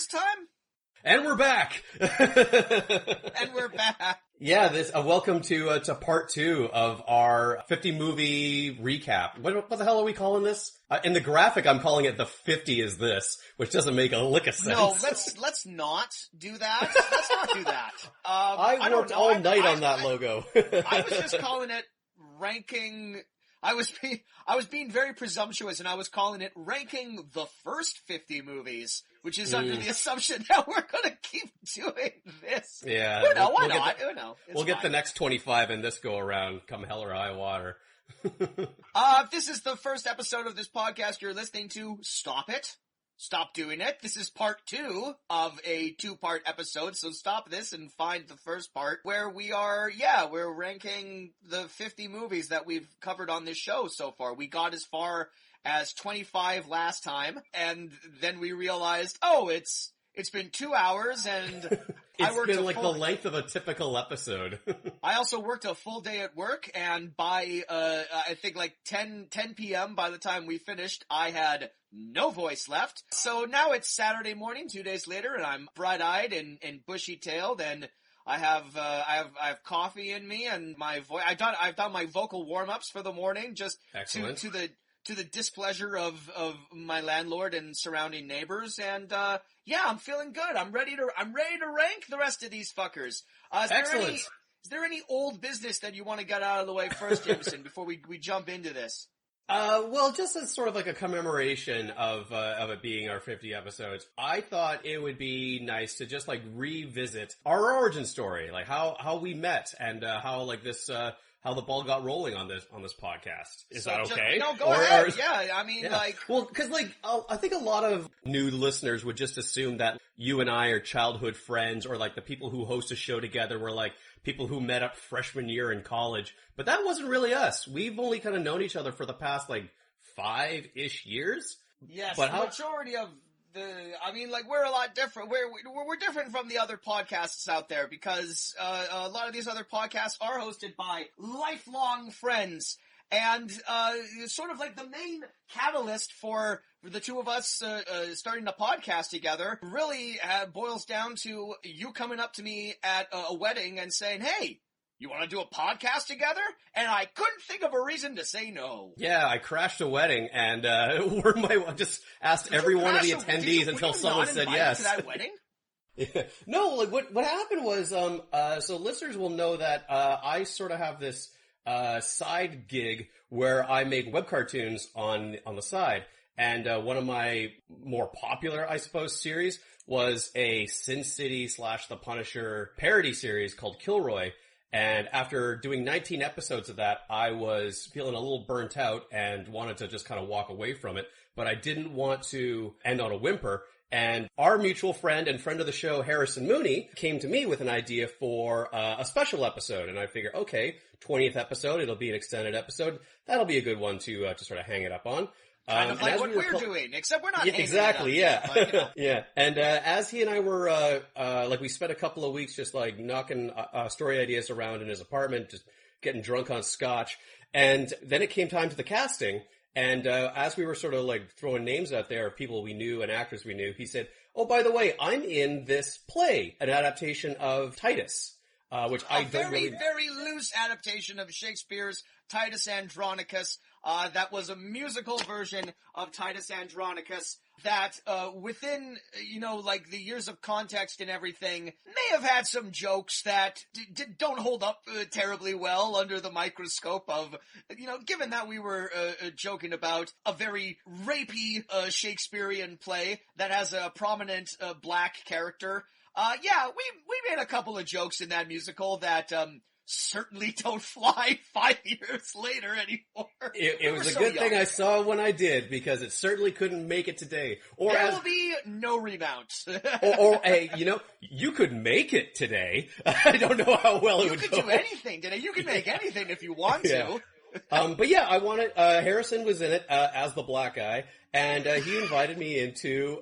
time? And we're back! And we're back. Yeah, welcome to part 2 of our 50 movie recap. What the hell are we calling this? In the graphic, I'm calling it the 50 is this, which doesn't make a lick of sense. No, let's not do that. Let's not do that. I worked all night on that logo. I was just calling it ranking. I was being very presumptuous, and I was calling it ranking the first 50 movies, which is under the assumption that we're going to keep doing this. Yeah. Why not? Who knows? We'll get the next 25 in this go around, come hell or high water. If this is the first episode of this podcast you're listening to, stop it. Stop doing it. This is part 2 of a 2-part episode, so stop this and find the first part where we're ranking the 50 movies that we've covered on this show so far. We got as far as 25 last time, and then we realized, it's been 2 hours, and It's been like the length of a typical episode. I also worked a full day at work, and by, I think like 10 p.m. by the time we finished, I had no voice left. So now it's Saturday morning, 2 days later, and I'm bright-eyed and bushy-tailed, and I have coffee in me, and my voice, I've done my vocal warm-ups for the morning, just to the displeasure of my landlord and surrounding neighbors, and I'm feeling good. I'm ready to rank the rest of these fuckers. Excellent. Is there any old business that you want to get out of the way first, Jameson, before we jump into this? Well, just as sort of like a commemoration of it being our 50 episodes, I thought it would be nice to just like revisit our origin story, like how we met and how like this how the ball got rolling on this podcast. Is that okay? No, go ahead. Yeah, I mean, like... Well, because, like, I think a lot of new listeners would just assume that you and I are childhood friends, or, like, the people who host a show together were, like, people who met up freshman year in college. But that wasn't really us. We've only kind of known each other for the past, like, 5-ish years. Yes, but the majority of we're a lot different. We're different from the other podcasts out there because a lot of these other podcasts are hosted by lifelong friends, and sort of like the main catalyst for the two of us starting a podcast together really boils down to you coming up to me at a wedding and saying, "Hey, you want to do a podcast together?" And I couldn't think of a reason to say no. Yeah, I crashed a wedding and just asked every one of the attendees until someone said yes. To that wedding? Yeah. No, like what happened was, so listeners will know that I sort of have this side gig where I make web cartoons on the side. And one of my more popular, I suppose, series was a Sin City / The Punisher parody series called Kilroy. And after doing 19 episodes of that, I was feeling a little burnt out and wanted to just kind of walk away from it. But I didn't want to end on a whimper. And our mutual friend and friend of the show, Harrison Mooney, came to me with an idea for a special episode. And I figured, okay, 20th episode, it'll be an extended episode. That'll be a good one to sort of hang it up on. Kind of like what we're doing, except we're not hanging exactly, it up. Yeah. But, you know. Yeah. And as he and I were, like we spent a couple of weeks just like knocking story ideas around in his apartment, just getting drunk on scotch. And then it came time to the casting. And as we were sort of like throwing names out there of people we knew and actors we knew, he said, "Oh, by the way, I'm in this play, an adaptation of Titus." Which I don't really... very loose adaptation of Shakespeare's Titus Andronicus. That was a musical version of Titus Andronicus that, within, like the years of context and everything, may have had some jokes that don't hold up terribly well under the microscope of, given that we were joking about a very rapey Shakespearean play that has a prominent black character. We made a couple of jokes in that musical that certainly don't fly 5 years later anymore. It was a good thing I saw when I did, because it certainly couldn't make it today. Or there will be no remount. or hey, you could make it today. I don't know how well it would go. You could do anything today. You can make anything if you want to. But yeah, I wanted, Harrison was in it, as the black guy, and, he invited me into,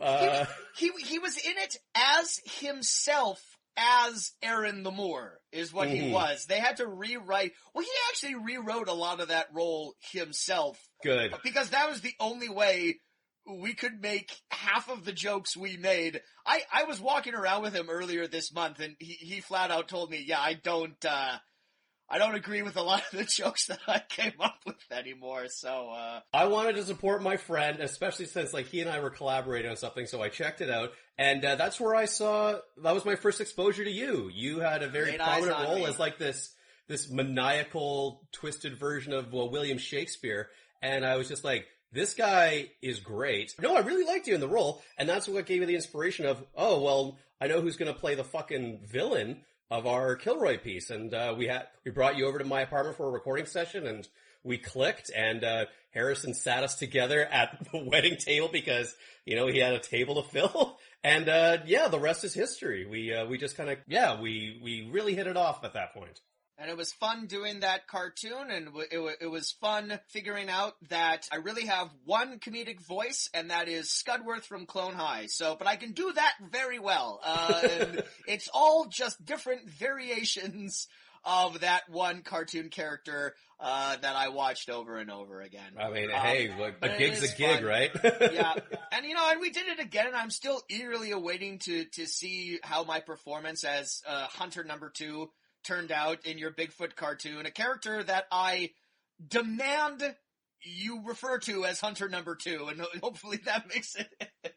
He was in it as himself, as Aaron the Moor, is what he was. They had to rewrite, he actually rewrote a lot of that role himself. Good. Because that was the only way we could make half of the jokes we made. I was walking around with him earlier this month, and he flat out told me, yeah, I don't agree with a lot of the jokes that I came up with anymore, so, I wanted to support my friend, especially since, like, he and I were collaborating on something, so I checked it out, and that's where that was my first exposure to you. You had a very prominent role as, like, this maniacal, twisted version of William Shakespeare, and I was just like, this guy is great. No, I really liked you in the role, and that's what gave me the inspiration of, oh, well, I know who's gonna play the fucking villain of our Kilroy piece, and we brought you over to my apartment for a recording session, and we clicked, and Harrison sat us together at the wedding table because, he had a table to fill, and the rest is history. We just kind of, we really hit it off at that point. And it was fun doing that cartoon, and it was fun figuring out that I really have one comedic voice, and that is Scudworth from Clone High. But I can do that very well. And it's all just different variations of that one cartoon character that I watched over and over again. I mean, hey, a gig's a gig, right? Yeah. And and we did it again, and I'm still eagerly awaiting to see how my performance as Hunter number 2 turned out in your Bigfoot cartoon, a character that I demand you refer to as Hunter number 2, and hopefully that makes it.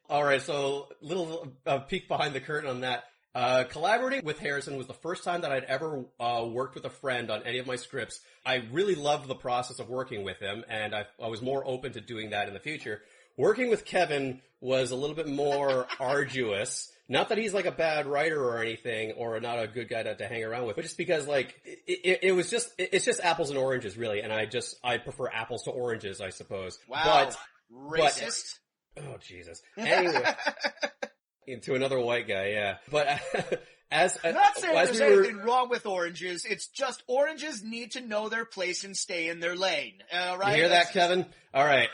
Alright, so little peek behind the curtain on that. Collaborating with Harrison was the first time that I'd ever worked with a friend on any of my scripts. I really loved the process of working with him, and I was more open to doing that in the future. Working with Kevin was a little bit more arduous. Not that he's like a bad writer or anything, or not a good guy to hang around with, but just because like, it's just apples and oranges really, and I prefer apples to oranges, I suppose. Wow. Racist? Oh, Jesus. Anyway. To another white guy, yeah. But I'm not saying there's anything wrong with oranges, it's just oranges need to know their place and stay in their lane, right? You hear that, Kevin? Alright.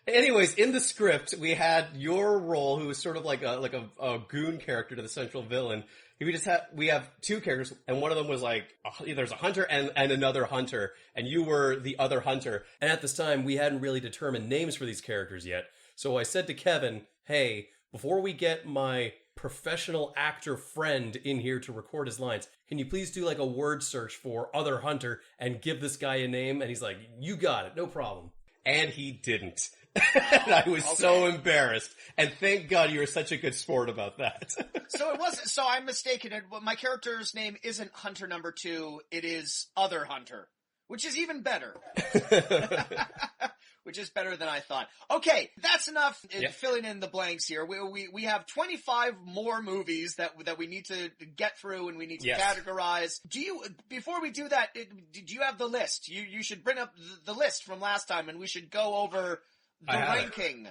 Anyways, in the script, we had your role, who was sort of like a goon character to the central villain. We have two characters, and one of them was like, there's a hunter and another hunter, and you were the other hunter. And at this time, we hadn't really determined names for these characters yet. So I said to Kevin, hey, before we get my professional actor friend in here to record his lines, can you please do like a word search for other hunter and give this guy a name? And he's like, you got it, no problem. And he didn't. And I was so embarrassed. And thank God you were such a good sport about that. So I'm mistaken. My character's name isn't Hunter number 2. It is Other Hunter, which is even better. Which is better than I thought. Okay, that's enough filling in the blanks here. We have 25 more movies that we need to get through and we need to categorize. Before we do that, do you have the list? You should bring up the list from last time, and we should go over the ranking.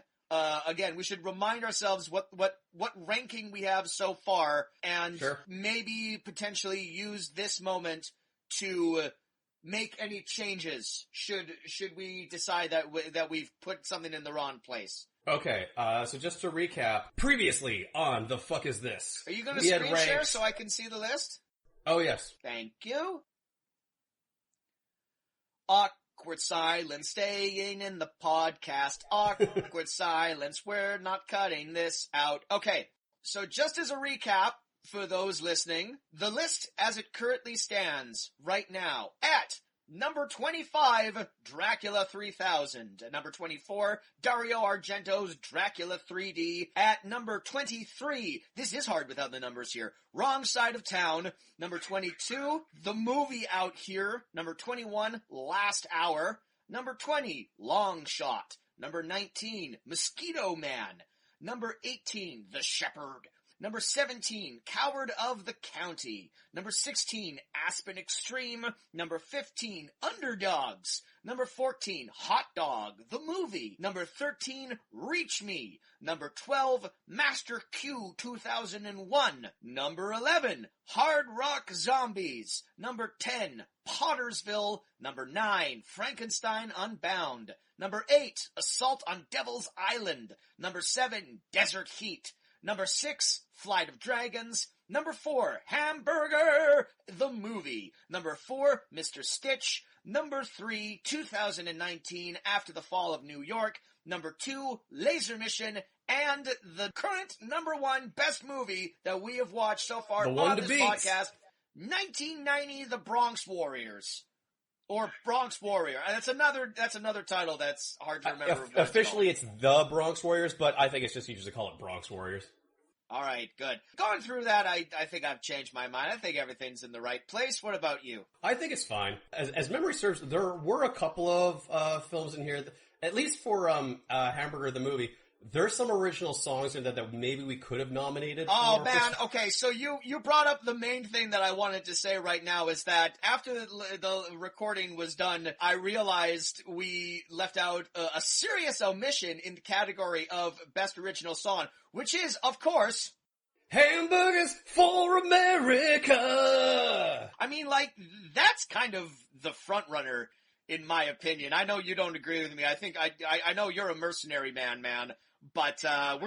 Again, we should remind ourselves what ranking we have so far, and maybe potentially use this moment to make any changes should we decide that we've put something in the wrong place. Okay, so just to recap, previously on The Fuck Is This? Are you going to screen share so I can see the list? Oh, yes. Thank you. Awkward silence, staying in the podcast. Awkward silence, we're not cutting this out. Okay, so just as a recap, for those listening, the list as it currently stands right now: at number 25, Dracula 3000. At number 24, Dario Argento's Dracula 3D. At number 23, this is hard without the numbers here, Wrong Side of Town. Number 22, The Movie Out Here. Number 21, Last Hour. Number 20, Long Shot. Number 19, Mosquito Man. Number 18, The Shepherd. Number 17, Coward of the County. Number 16, Aspen Extreme. Number 15, Underdogs. Number 14, Hot Dog, the movie. Number 13, Reach Me. Number 12, Master Q 2001. Number 11, Hard Rock Zombies. Number 10, Pottersville. Number 9, Frankenstein Unbound. Number 8, Assault on Devil's Island. Number 7, Desert Heat. Number 6, Flight of Dragons. Number 4, Hamburger, the movie. Number 4, Mr. Stitch. Number 3, 2019, After the Fall of New York. Number 2, Laser Mission. And the current number 1 best movie that we have watched so far on this podcast, 1990, The Bronx Warriors. Or Bronx Warrior. That's another title that's hard to remember. Officially, it's The Bronx Warriors, but I think it's just easier to call it Bronx Warriors. All right, good. Going through that, I think I've changed my mind. I think everything's in the right place. What about you? I think it's fine. As memory serves, there were a couple of films in here, at least for Hamburger the movie. There's some original songs in that maybe we could have nominated. Oh, man. Okay, so you brought up the main thing that I wanted to say right now is that after the recording was done, I realized we left out a serious omission in the category of Best Original Song, which is, of course... Hamburgers for America! I mean, like, that's kind of the front runner, in my opinion. I know you don't agree with me. I think I know you're a mercenary man. But I'm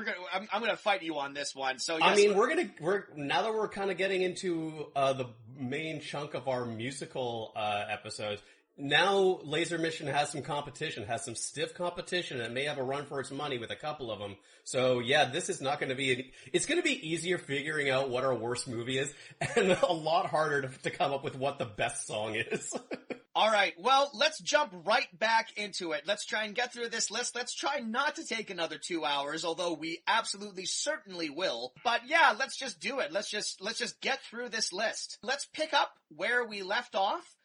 gonna fight you on this one. So yes, I mean, we're now that we're kind of getting into the main chunk of our musical episodes. Now, Laser Mission has some competition, has some stiff competition, and may have a run for its money with a couple of them. So yeah, this is not going to be. It's going to be easier figuring out what our worst movie is, and a lot harder to come up with what the best song is. All right, well, let's jump right back into it. Let's try and get through this list. Let's try not to take another 2 hours, although we absolutely certainly will. But yeah, let's just do it. Let's just get through this list. Let's pick up where we left off.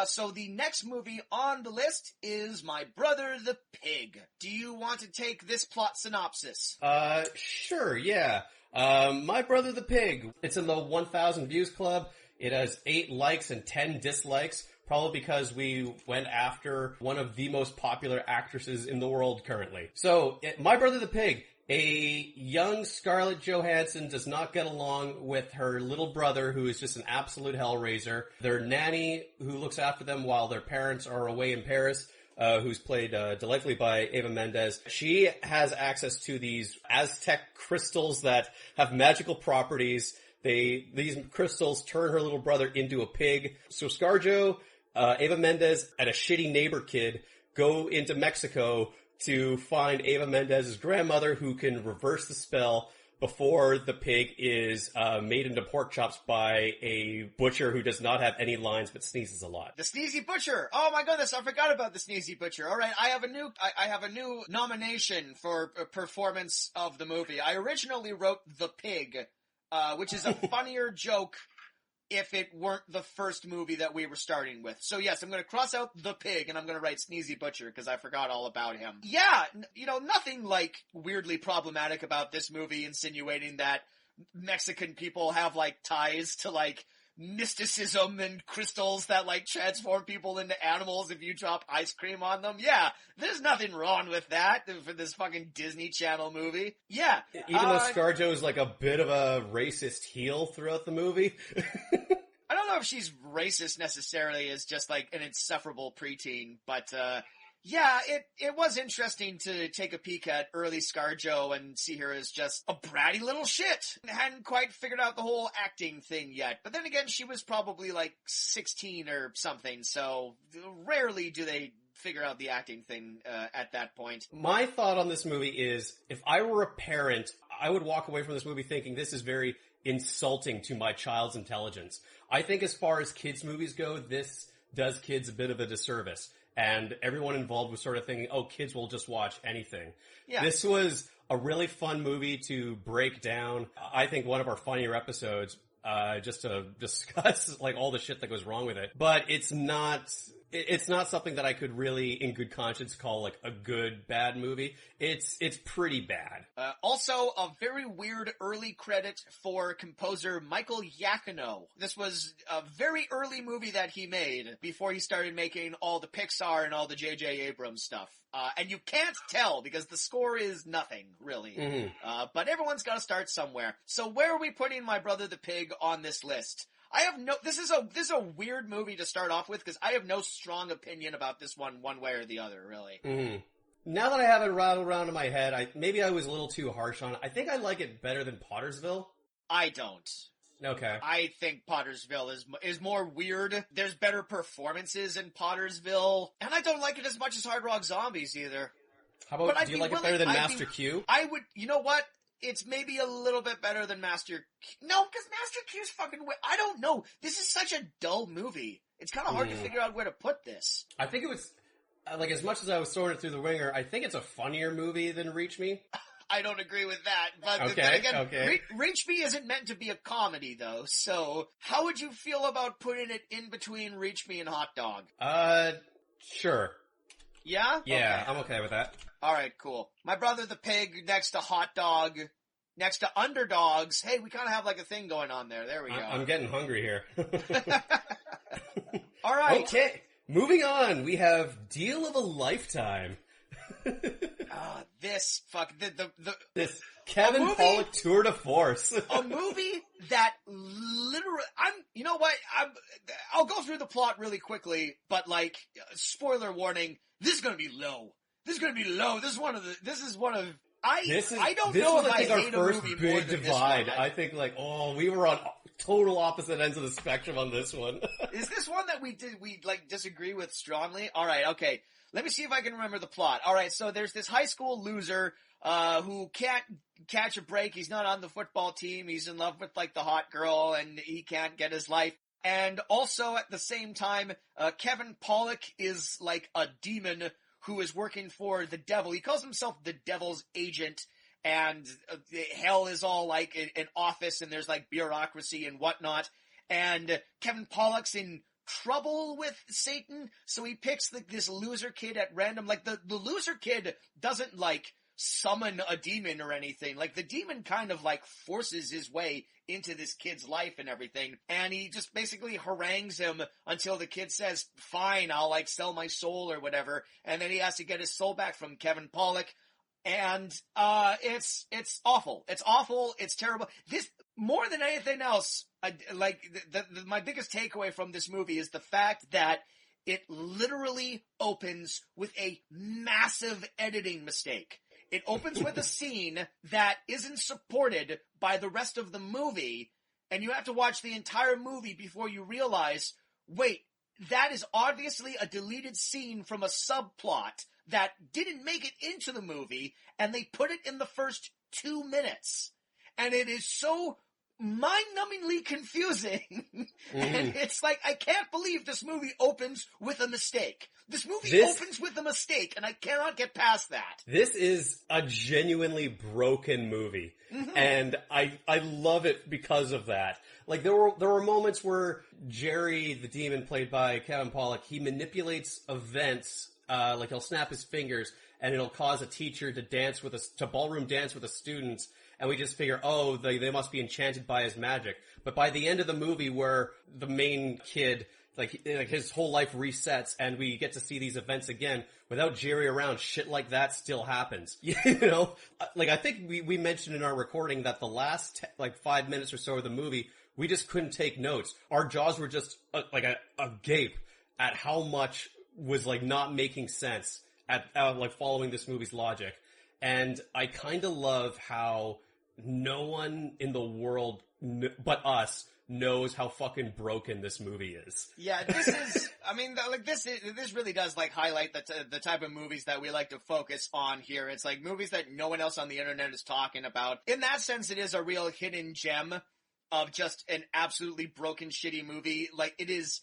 So the next movie on the list is My Brother the Pig. Do you want to take this plot synopsis? Sure, yeah. My Brother the Pig. It's in the 1,000 Views Club. It has 8 likes and 10 dislikes. Probably because we went after one of the most popular actresses in the world currently. So, My Brother the Pig. A young Scarlett Johansson does not get along with her little brother, who is just an absolute hellraiser. Their nanny, who looks after them while their parents are away in Paris, who's played delightfully by Eva Mendes. She has access to these Aztec crystals that have magical properties. These crystals turn her little brother into a pig. So ScarJo, Eva Mendes, and a shitty neighbor kid go into Mexico to find Eva Mendes' grandmother, who can reverse the spell before the pig is made into pork chops by a butcher who does not have any lines but sneezes a lot. The Sneezy Butcher! Oh my goodness, I forgot about the Sneezy Butcher. Alright, I have a new nomination for a performance of the movie. I originally wrote The Pig, which is a funnier joke if it weren't the first movie that we were starting with. So yes, I'm going to cross out The Pig, and I'm going to write Sneezy Butcher, because I forgot all about him. Yeah, nothing, like, weirdly problematic about this movie, insinuating that Mexican people have, like, ties to, like, mysticism and crystals that, like, transform people into animals if you drop ice cream on them. Yeah, there's nothing wrong with that for this fucking Disney Channel movie. Yeah. Even though ScarJo is, like, a bit of a racist heel throughout the movie. I don't know if she's racist necessarily as just, like, an insufferable preteen, but, yeah, it was interesting to take a peek at early ScarJo and see her as just a bratty little shit. Hadn't quite figured out the whole acting thing yet. But then again, she was probably like 16 or something, so rarely do they figure out the acting thing at that point. My thought on this movie is, if I were a parent, I would walk away from this movie thinking this is very insulting to my child's intelligence. I think as far as kids' movies go, this does kids a bit of a disservice. And everyone involved was sort of thinking, oh, kids will just watch anything. Yeah. This was a really fun movie to break down. I think one of our funnier episodes, just to discuss like all the shit that goes wrong with it. But it's not something that I could really, in good conscience, call like a good, bad movie. It's pretty bad. Also, a very weird early credit for composer Michael Giacchino. This was a very early movie that he made before he started making all the Pixar and all the J.J. Abrams stuff. And you can't tell because the score is nothing, really. Mm-hmm. But everyone's got to start somewhere. So where are we putting My Brother the Pig on this list? This is a weird movie to start off with because I have no strong opinion about this one way or the other, really. Mm-hmm. Now that I have it rattled around in my head, maybe I was a little too harsh on it. I think I like it better than Pottersville. I don't. Okay. I think Pottersville is more weird. There's better performances in Pottersville, and I don't like it as much as Hard Rock Zombies either. How about, do you like it better than Master Q? I would, you know what? It's maybe a little bit better than Master Q. No, because Master Q's fucking, I don't know. This is such a dull movie. It's kind of hard to figure out where to put this. I think it was, like, as much as I was throwing it through the ringer, I think it's a funnier movie than Reach Me. I don't agree with that. But okay, then again, okay. Reach Me isn't meant to be a comedy, though. So, how would you feel about putting it in between Reach Me and Hot Dog? Sure. Yeah? Yeah, okay. I'm okay with that. Alright, cool. My Brother the Pig next to Hot Dog, next to Underdogs. Hey, we kind of have like a thing going on there. There we go. I'm getting hungry here. Alright. Okay, moving on. We have Deal of a Lifetime. This this Kevin Pollak tour de force. A movie that literally, you know what, I'll go through the plot really quickly, but like, spoiler warning, this is gonna be low. This is one of, I don't know if I hate a movie more than this one. I think like, we were on total opposite ends of the spectrum on this one. Is this one that we like disagree with strongly? Alright, okay. Let me see if I can remember the plot. Alright, so there's this high school loser, who can't catch a break. He's not on the football team. He's in love with like the hot girl and he can't get his life. And also at the same time, Kevin Pollak is like a demon who is working for the devil. He calls himself the devil's agent, and hell is all like an office and there's like bureaucracy and whatnot. And Kevin Pollak's in trouble with Satan, so he picks this loser kid at random. Like the loser kid doesn't like summon a demon or anything. Like the demon kind of like forces his way into this kid's life and everything, and he just basically harangues him until the kid says, fine, I'll like sell my soul or whatever, and then he has to get his soul back from Kevin Pollak. And it's awful. It's awful. It's terrible. This, more than anything else, my biggest takeaway from this movie is the fact that it literally opens with a massive editing mistake. It opens with a scene that isn't supported by the rest of the movie, and you have to watch the entire movie before you realize, wait, that is obviously a deleted scene from a subplot that didn't make it into the movie, and they put it in the first 2 minutes. And it is so mind-numbingly confusing. And it's like, I can't believe this movie opens with a mistake. This movie opens with a mistake, and I cannot get past that. This is a genuinely broken movie. And I love it because of that. Like, there were moments where Jerry, the demon played by Kevin Pollak, he manipulates events. Like he'll snap his fingers and it'll cause a teacher to ballroom dance with the students, and we just figure, they must be enchanted by his magic. But by the end of the movie, where the main kid, like his whole life resets and we get to see these events again, without Jerry around, shit like that still happens. You know? Like, I think we mentioned in our recording that the last 5 minutes or so of the movie, we just couldn't take notes. Our jaws were just agape at how much was like not making sense at following this movie's logic. And I kind of love how no one in the world but us knows how fucking broken this movie is. Yeah, this is, I mean, this really does like highlight the type of movies that we like to focus on here. It's like movies that no one else on the internet is talking about. In that sense, it is a real hidden gem of just an absolutely broken, shitty movie. Like, it is,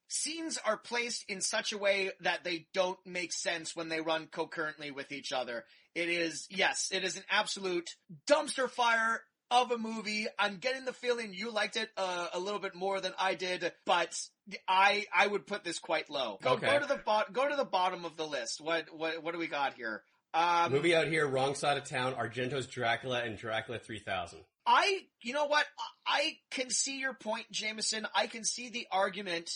scenes are placed in such a way that they don't make sense when they run concurrently with each other. It is an absolute dumpster fire of a movie. I'm getting the feeling you liked it a little bit more than I did, but I would put this quite low. Go to the bottom of the list. What do we got here? Movie out here, Wrong Side of Town, Argento's Dracula, and Dracula 3000. You know what? I can see your point, Jameson. I can see the argument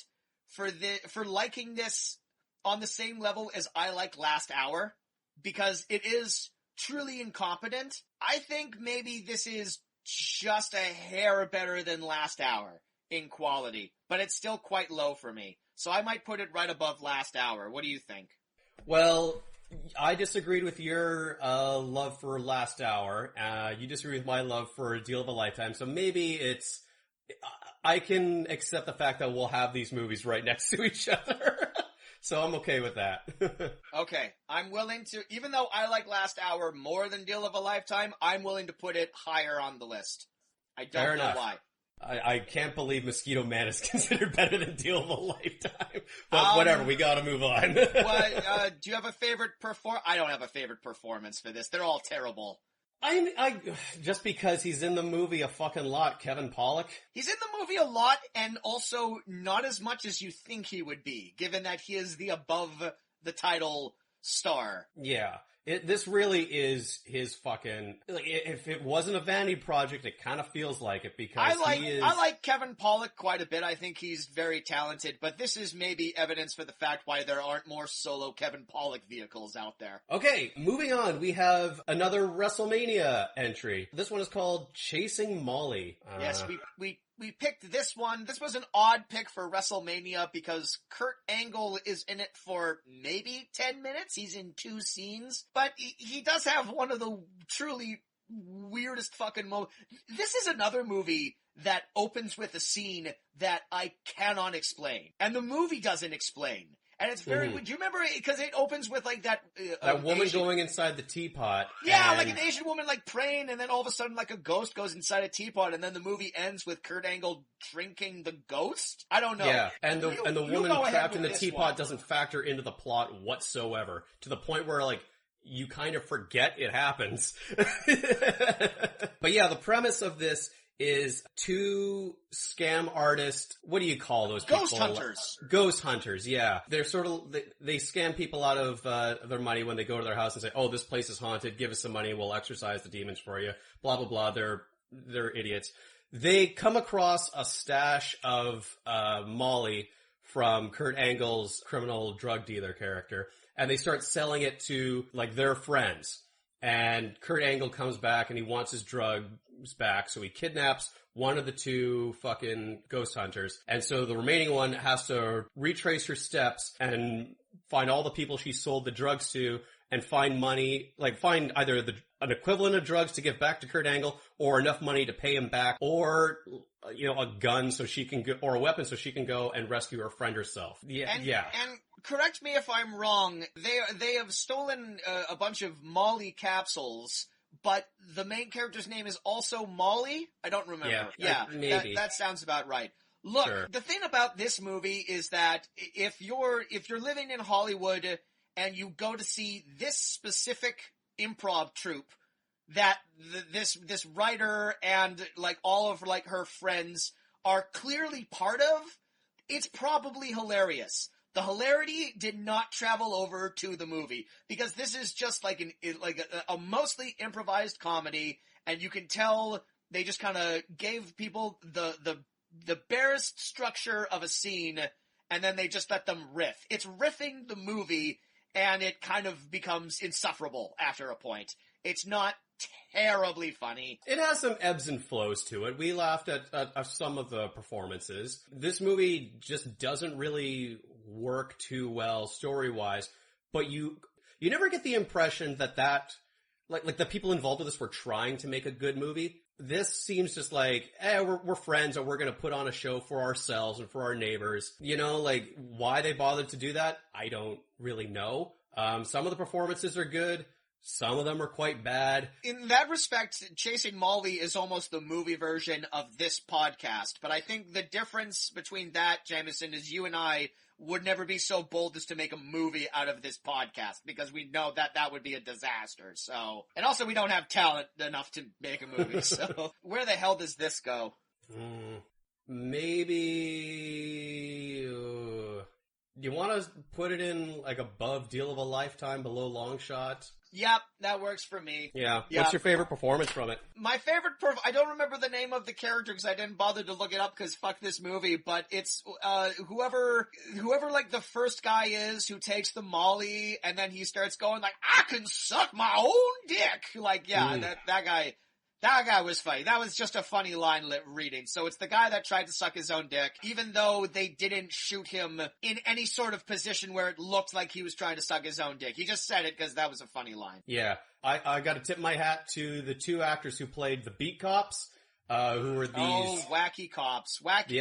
for liking this on the same level as I like Last Hour, because it is truly incompetent. I think maybe this is just a hair better than Last Hour in quality, but it's still quite low for me. So I might put it right above Last Hour. What do you think? Well, I disagreed with your love for Last Hour. You disagreed with my love for A Deal of a Lifetime, so maybe it's I can accept the fact that we'll have these movies right next to each other. So I'm okay with that. Okay, I'm willing to, even though I like Last Hour more than Deal of a Lifetime, I'm willing to put it higher on the list. I don't Fair know enough. why. I can't believe Mosquito Man is considered better than Deal of a Lifetime. But whatever, we gotta move on. Do you have a favorite I don't have a favorite performance for this. They're all terrible. I just because he's in the movie a fucking lot, Kevin Pollak. He's in the movie a lot, and also not as much as you think he would be, given that he is the above the title star. Yeah. This really is his fucking, like, if it wasn't a vanity project, it kind of feels like it because I like Kevin Pollak quite a bit. I think he's very talented, but this is maybe evidence for the fact why there aren't more solo Kevin Pollak vehicles out there. Okay, moving on, we have another WrestleMania entry. This one is called Chasing Molly. Yes, we picked this one. This was an odd pick for WrestleMania because Kurt Angle is in it for maybe 10 minutes. He's in 2 scenes, but he does have one of the truly weirdest fucking moments. This is another movie that opens with a scene that I cannot explain, and the movie doesn't explain. And it's very, do you remember it? Because it opens with like that woman going inside the teapot. Yeah, like an Asian woman like praying, and then all of a sudden like a ghost goes inside a teapot, and then the movie ends with Kurt Angle drinking the ghost? I don't know. Yeah, and the woman trapped in the teapot doesn't factor into the plot whatsoever, to the point where like you kind of forget it happens. But yeah, the premise of this is 2 scam artists. What do you call those people? Ghost hunters. Ghost hunters, yeah. They're sort of, they scam people out of their money when they go to their house and say, oh, this place is haunted, give us some money, we'll exorcise the demons for you, blah, blah, blah. They're idiots. They come across a stash of Molly from Kurt Angle's criminal drug dealer character, and they start selling it to, like, their friends. And Kurt Angle comes back and he wants his drugs back, so he kidnaps one of the 2 fucking ghost hunters. And so the remaining one has to retrace her steps and find all the people she sold the drugs to and find money, like find either an equivalent of drugs to give back to Kurt Angle or enough money to pay him back, or, you know, a gun so she can go, or a weapon so she can go and rescue her friend herself. Yeah. And correct me if I'm wrong, they have stolen a bunch of Molly capsules, but the main character's name is also Molly? I don't remember. Yeah, maybe. That sounds about right. Look, Sure. The thing about this movie is that if you're living in Hollywood and you go to see this specific improv troupe that this writer and like all of like her friends are clearly part of, it's probably hilarious. The hilarity did not travel over to the movie because this is just like a mostly improvised comedy, and you can tell they just kind of gave people the barest structure of a scene, and then they just let them riff. It's riffing the movie, and it kind of becomes insufferable after a point. It's not terribly funny. It has some ebbs and flows to it. We laughed at some of the performances. This movie just doesn't really work too well story-wise, but you never get the impression that like the people involved with this were trying to make a good movie. This seems just like, we're friends and we're gonna put on a show for ourselves and for our neighbors. You know, like, why they bothered to do that, I don't really know. Some of the performances are good. Some of them are quite bad. In that respect, Chasing Molly is almost the movie version of this podcast. But I think the difference between that, Jameson, is you and I would never be so bold as to make a movie out of this podcast because we know that would be a disaster. So, and also we don't have talent enough to make a movie. So where the hell does this go? Maybe... do you want to put it in, like, above Deal of a Lifetime, below Long Shot? Yep, that works for me. Yeah. Yep. What's your favorite performance from it? My favorite I don't remember the name of the character because I didn't bother to look it up because fuck this movie, but it's, whoever like the first guy is who takes the Molly and then he starts going like, I can suck my own dick! Like, yeah, that guy was funny. That was just a funny line reading. So it's the guy that tried to suck his own dick, even though they didn't shoot him in any sort of position where it looked like he was trying to suck his own dick. He just said it because that was a funny line. Yeah. I got to tip my hat to the 2 actors who played the beat cops. who were these... Oh, wacky cops. Wacky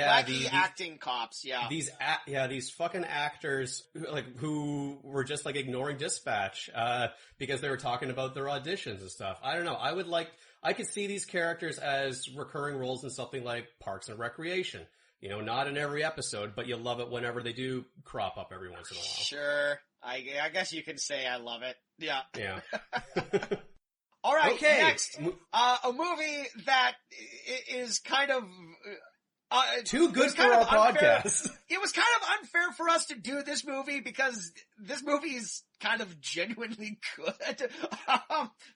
acting cops, yeah. These fucking actors, who were just, ignoring dispatch, because they were talking about their auditions and stuff. I don't know. I could see these characters as recurring roles in something like Parks and Recreation. Not in every episode, but you love it whenever they do crop up every once in a while. Sure. I guess you can say I love it. Yeah. Yeah. All right, okay. Next, a movie that is kind of... too good for our podcast. It was kind of unfair for us to do this movie because this movie is kind of genuinely good.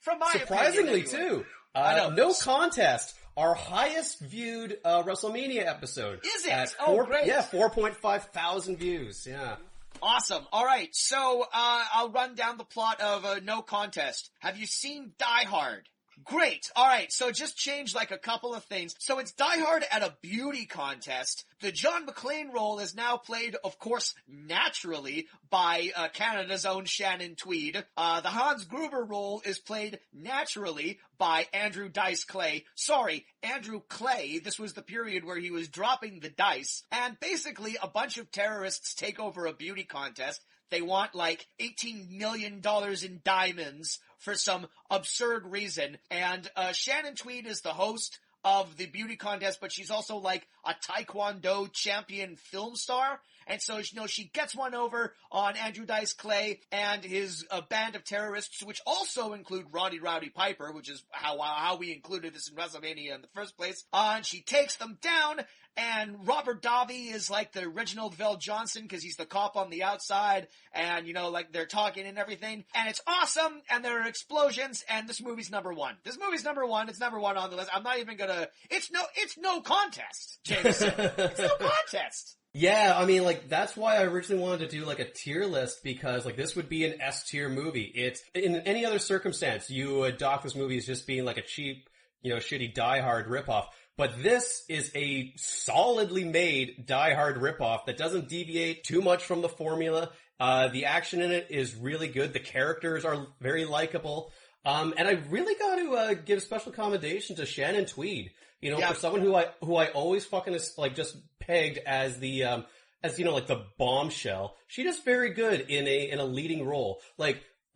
From my Surprisingly, opinion, anyway. No Contest, our highest viewed WrestleMania episode. Is it? Great. Yeah, 4.5 thousand views. Yeah. Awesome. All right. So, I'll run down the plot of No Contest. Have you seen Die Hard? Great. All right. So just change a couple of things. So it's Die Hard at a beauty contest. The John McClane role is now played, of course, naturally by Canada's own Shannon Tweed. The Hans Gruber role is played naturally by Andrew Dice Clay. Sorry, Andrew Clay. This was the period where he was dropping the dice. And basically, a bunch of terrorists take over a beauty contest. They want $18 million in diamonds for some absurd reason. And Shannon Tweed is the host of the beauty contest, but she's also a Taekwondo champion film star. And so, she gets one over on Andrew Dice Clay and his band of terrorists, which also include Roddy Rowdy Piper, which is how we included this in WrestleMania in the first place. And she takes them down, and Robert Davi is the original Vel Johnson because he's the cop on the outside, and, they're talking and everything. And it's awesome, and there are explosions, and this movie's number one. This movie's number one. It's number one on the list. I'm not even gonna... It's no contest, Jameson. It's no contest. Yeah, I mean, that's why I originally wanted to do, a tier list, because, this would be an S-tier movie. It's, in any other circumstance, you would dock this movie as just being, a cheap, shitty Die Hard ripoff. But this is a solidly made Die Hard ripoff that doesn't deviate too much from the formula. The action in it is really good. The characters are very likable. And I really got to give special commendation to Shannon Tweed. For someone who I always fucking just pegged as the the bombshell. She does very good in a leading role.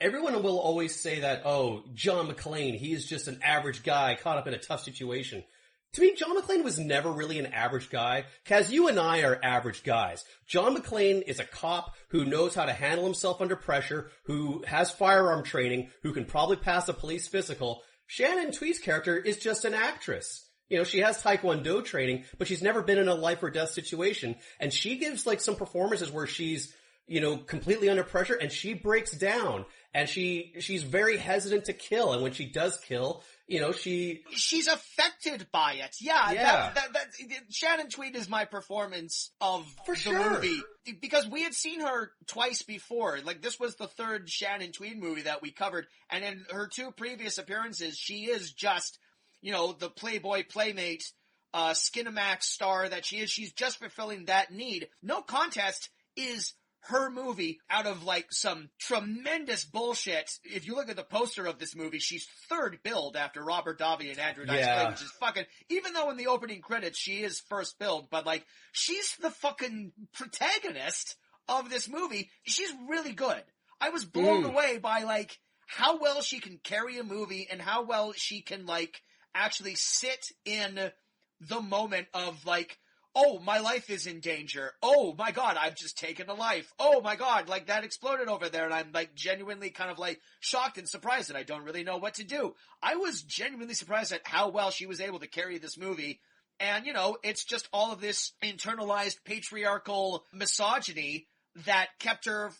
Everyone will always say that, oh, John McClane, he's just an average guy caught up in a tough situation. To me, John McClane was never really an average guy. Kaz, you and I are average guys. John McClane is a cop who knows how to handle himself under pressure, who has firearm training, who can probably pass a police physical. Shannon Tweed's character is just an actress. She has Taekwondo training, but she's never been in a life or death situation. And she gives some performances where she's, completely under pressure and she breaks down and she's very hesitant to kill. And when she does kill, she's affected by it. Yeah. Shannon Tweed is my performance of the movie because we had seen her twice before. This was the third Shannon Tweed movie that we covered. And in her two previous appearances, she is just, the Playboy Playmate, Skinamax star that she is. She's just fulfilling that need. No Contest is her movie out of some tremendous bullshit. If you look at the poster of this movie, she's third billed after Robert Davi and Andrew Dice Clay, which is fucking, even though in the opening credits she is first billed, but she's the fucking protagonist of this movie. She's really good. I was blown away by how well she can carry a movie and how well she can actually sit in the moment of oh, my life is in danger. Oh my God, I've just taken a life. Oh my God, that exploded over there and I'm genuinely kind of shocked and surprised and I don't really know what to do. I was genuinely surprised at how well she was able to carry this movie. And, it's just all of this internalized patriarchal misogyny that kept her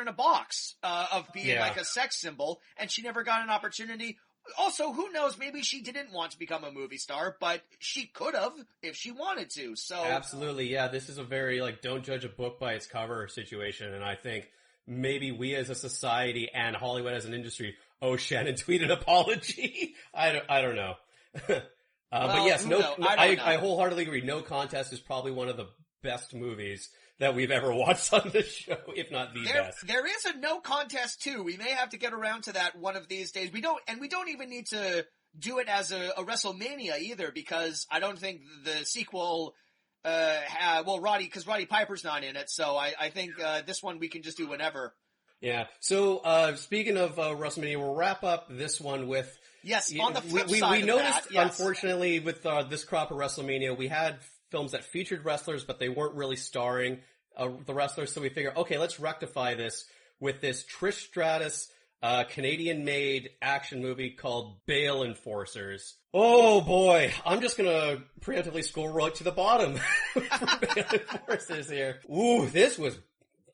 in a box, of being a sex symbol and she never got an opportunity. Also, who knows, maybe she didn't want to become a movie star, but she could have if she wanted to, so... Absolutely, yeah, this is a very, don't judge a book by its cover situation, and I think maybe we as a society and Hollywood as an industry owe Shannon Tweed an apology. I don't know. But yes, I wholeheartedly agree. No Contest is probably one of the best movies that we've ever watched on the show, if not the best. There is a No Contest too. We may have to get around to that one of these days. We don't even need to do it as a WrestleMania either, because I don't think the sequel, Roddy Piper's not in it, so I think this one we can just do whenever. Yeah. So, speaking of WrestleMania, we'll wrap up this one with... Yes, on the flip side we of noticed, that, yes. Unfortunately, with this crop of WrestleMania, we had films that featured wrestlers, but they weren't really starring the wrestlers, so we figured, okay, let's rectify this with this Trish Stratus Canadian-made action movie called Bail Enforcers. Oh boy, I'm just gonna preemptively scroll right to the bottom for Bail Enforcers here. Ooh, this was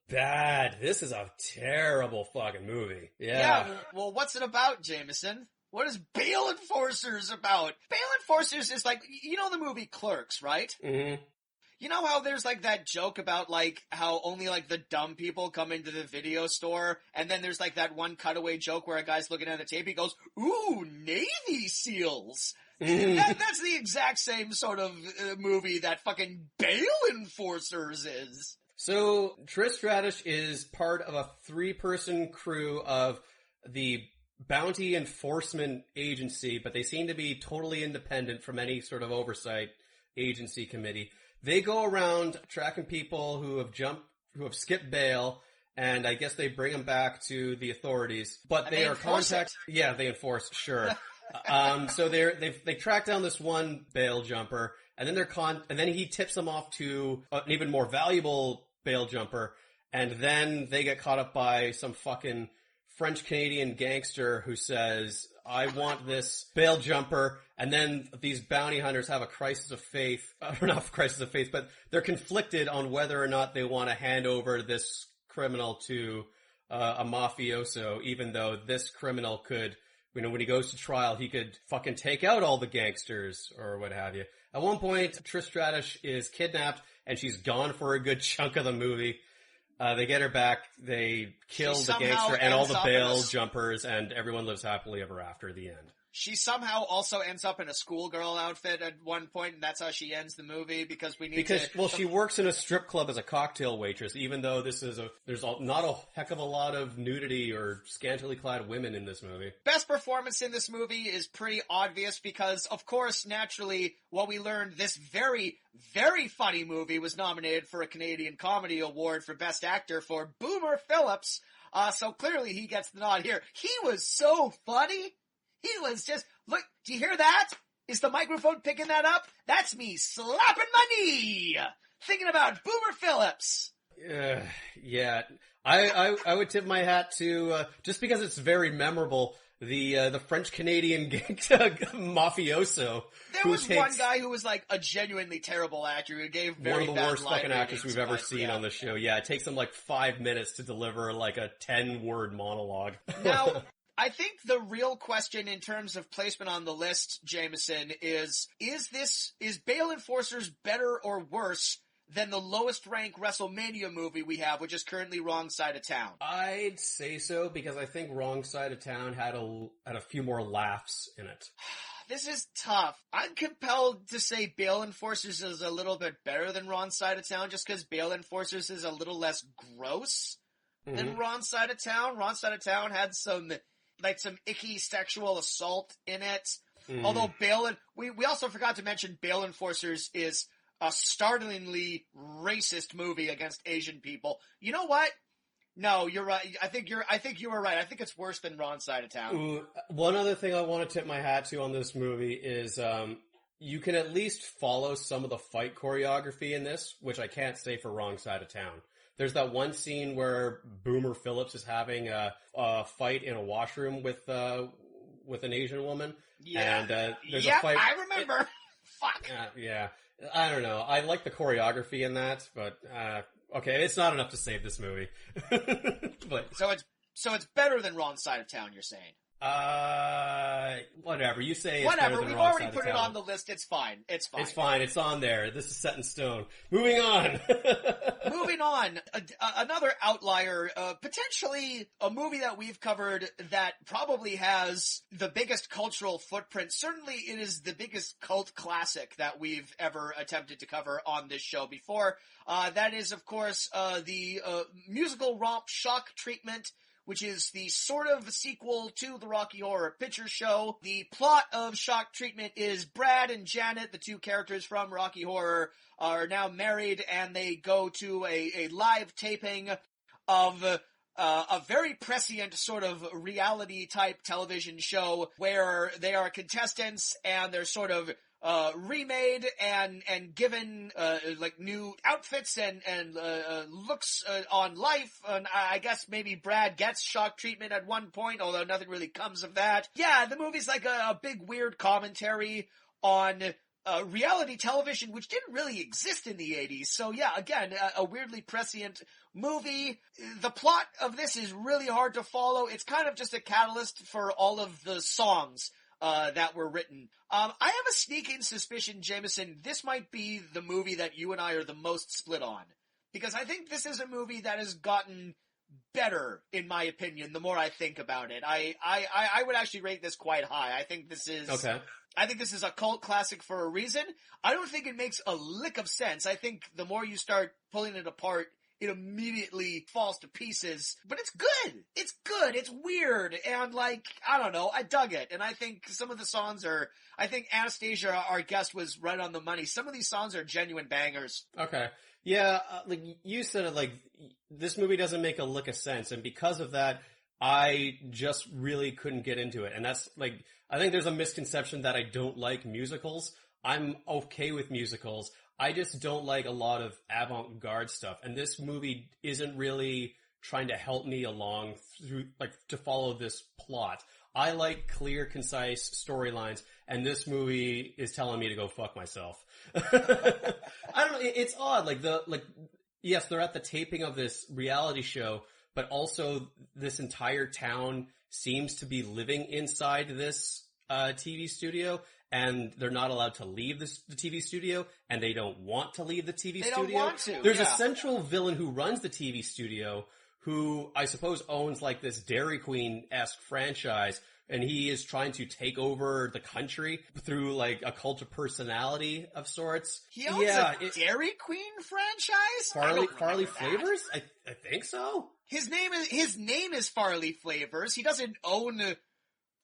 bad. This is a terrible fucking movie. Yeah. Well, what's it about, Jameson? What is Bail Enforcers about? Bail Enforcers is like, you know the movie Clerks, right? Mm-hmm. You know how there's like that joke about like how only like the dumb people come into the video store, and then there's like that one cutaway joke where a guy's looking at the tape, he goes, "Ooh, Navy SEALs." That's the exact same sort of movie that fucking Bail Enforcers is. So, Trish Stratus is part of a 3-person crew of the Bounty Enforcement Agency, but they seem to be totally independent from any sort of oversight agency committee. They go around tracking people who have skipped bail, and I guess they bring them back to the authorities. But they are Yeah, they enforce, sure. So they track down this one bail jumper, and then he tips them off to an even more valuable bail jumper, and then they get caught up by some fucking French-Canadian gangster who says, I want this bail jumper, and then these bounty hunters have a crisis of faith, or not crisis of faith, but they're conflicted on whether or not they want to hand over this criminal to a mafioso, even though this criminal could, when he goes to trial, he could fucking take out all the gangsters, or what have you. At one point, Trish Stratus is kidnapped, and she's gone for a good chunk of the movie. They get her back, they kill the gangster and all the bail jumpers, and everyone lives happily ever after at the end. She somehow also ends up in a schoolgirl outfit at one point, and that's how she ends the movie, because she works in a strip club as a cocktail waitress, even though there's not a heck of a lot of nudity or scantily clad women in this movie. Best performance in this movie is pretty obvious because, of course, naturally, what we learned, this very, very funny movie was nominated for a Canadian Comedy Award for Best Actor for Boomer Phillips, so clearly he gets the nod here. He was so funny! He was just, look, do you hear that? Is the microphone picking that up? That's me slapping my knee, thinking about Boomer Phillips. Yeah. I would tip my hat to, just because it's very memorable, the French-Canadian mafioso. There was one guy who was like a genuinely terrible actor who gave very bad one of the worst fucking actors we've ever seen on the show. Yeah, it takes him like 5 minutes to deliver like a 10-word monologue. Now, I think the real question in terms of placement on the list, Jameson, is Bail Enforcers better or worse than the lowest ranked WrestleMania movie we have, which is currently Wrong Side of Town? I'd say so, because I think Wrong Side of Town had a few more laughs in it. This is tough. I'm compelled to say Bail Enforcers is a little bit better than Wrong Side of Town, just because Bail Enforcers is a little less gross than Wrong Side of Town. Wrong Side of Town had some icky sexual assault in it. Although we also forgot to mention Bail Enforcers is a startlingly racist movie against Asian people. You know what? No, you're right. I think you were right. I think it's worse than Wrong Side of Town. Ooh, one other thing I want to tip my hat to on this movie is, you can at least follow some of the fight choreography in this, which I can't say for Wrong Side of Town. There's that one scene where Boomer Phillips is having a fight in a washroom with an Asian woman. Yeah. And, there's a fight. I remember. Fuck. Yeah. I don't know. I like the choreography in that, but, okay, it's not enough to save this movie. But So it's better than Wrong Side of Town, you're saying? Whatever. You say it's whatever. better than We've Wrong already Side put of it Town. on the list. It's fine. It's fine. It's on there. This is set in stone. Moving on. Moving on. Another outlier, potentially a movie that we've covered that probably has the biggest cultural footprint. Certainly it is the biggest cult classic that we've ever attempted to cover on this show before. That is, of course, the musical romp Shock Treatment, which is the sort of sequel to the Rocky Horror Picture Show. The plot of Shock Treatment is Brad and Janet, the two characters from Rocky Horror, are now married, and they go to a live taping of a very prescient sort of reality-type television show where they are contestants, and they're sort of remade and given like new outfits and looks on life. And I guess maybe Brad gets shock treatment at one point, although nothing really comes of that. Yeah, the movie's like a big weird commentary on reality television, which didn't really exist in the 80s. So yeah, again, a weirdly prescient movie. The plot of this is really hard to follow. It's kind of just a catalyst for all of the songs that were written. I have a sneaking suspicion, Jameson, this might be the movie that you and I are the most split on. Because I think this is a movie that has gotten better, in my opinion, the more I think about it. I would actually rate this quite high. I think this is... Okay. I think this is a cult classic for a reason. I don't think it makes a lick of sense. I think the more you start pulling it apart, it immediately falls to pieces. But it's good. It's good. It's weird. And like, I don't know, I dug it. And I think some of the songs are, I think Anastasia, our guest, was right on the money. Some of these songs are genuine bangers. Okay. Yeah, like you said it, like, this movie doesn't make a lick of sense. And because of that, I just really couldn't get into it. And that's like, I think there's a misconception that I don't like musicals. I'm okay with musicals. I just don't like a lot of avant-garde stuff. And this movie isn't really trying to help me along through, like, to follow this plot. I like clear, concise storylines, and this movie is telling me to go fuck myself. I don't know, it's odd. Yes, they're at the taping of this reality show, but also this entire town seems to be living inside this TV studio, and they're not allowed to leave the TV studio, and they don't want to leave the TV studio. They don't want to. There's a central villain who runs the TV studio, who I suppose owns like this Dairy Queen-esque franchise, and he is trying to take over the country through like a cult of personality of sorts. He owns a Dairy Queen franchise? Farley Flavors? I think so. His name is Farley Flavors. He doesn't own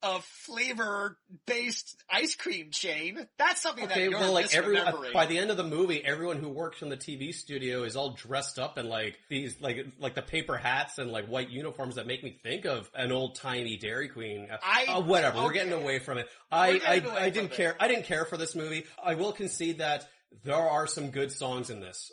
a flavor-based ice cream chain. That's something that you're misremembering. By the end of the movie, everyone who works in the TV studio is all dressed up in like these, like the paper hats and like white uniforms that make me think of an old-timey Dairy Queen. Whatever. Okay. We're getting away from it. I didn't care. I didn't care for this movie. I will concede that there are some good songs in this.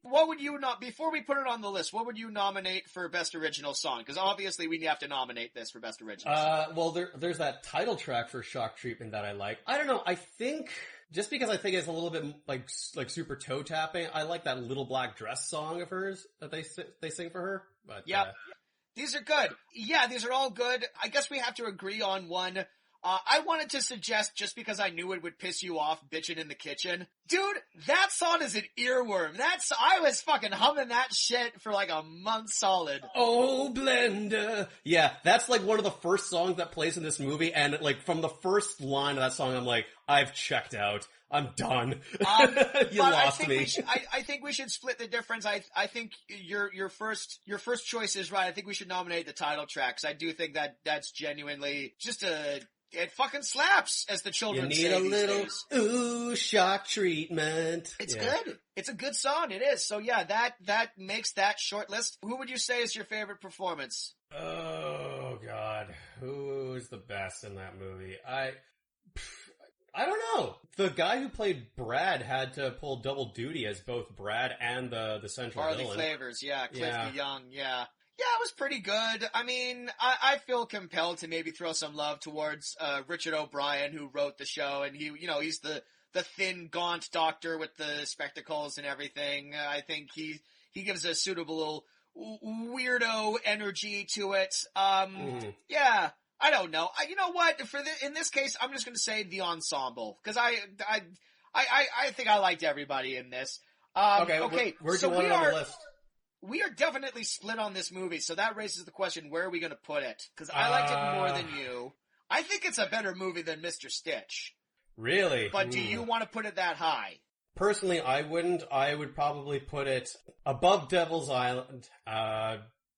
What would you before we put it on the list, what would you nominate for Best Original Song? Because obviously we have to nominate this for Best Original Song. Well, there's that title track for Shock Treatment that I like. I don't know, I think, just because I think it's a little bit like super toe tapping, I like that Little Black Dress song of hers that they sing for her. But, yep. These are good. Yeah, these are all good. I guess we have to agree on one. I wanted to suggest, just because I knew it would piss you off, Bitchin' in the Kitchen. Dude, that song is an earworm. I was fucking humming that shit for like a month solid. Oh, Blender. Yeah, that's like one of the first songs that plays in this movie, and like from the first line of that song, I'm like, I've checked out. I'm done. You lost me. I think we should split the difference. I think your first choice is right. I think we should nominate the title track, because I do think that's genuinely just it fucking slaps, as the children say. You need a little, ooh, shock treatment. It's good. It's a good song. It is. So yeah, that makes that short list. Who would you say is your favorite performance? Oh, God. Who is the best in that movie? I don't know. The guy who played Brad had to pull double duty as both Brad and the central villain. Farley Flavors, yeah. Cliff DeYoung, yeah. Yeah, it was pretty good. I mean, I feel compelled to maybe throw some love towards Richard O'Brien, who wrote the show, and he's the thin, gaunt doctor with the spectacles and everything. I think he gives a suitable weirdo energy to it. Yeah, I don't know. You know what? In this case, I'm just going to say the ensemble, because I think I liked everybody in this. Okay. Where'd you want it on the list? We are definitely split on this movie, so that raises the question, where are we going to put it? Because I liked it more than you. I think it's a better movie than Mr. Stitch. Really? But do you want to put it that high? Personally, I wouldn't. I would probably put it above Devil's Island,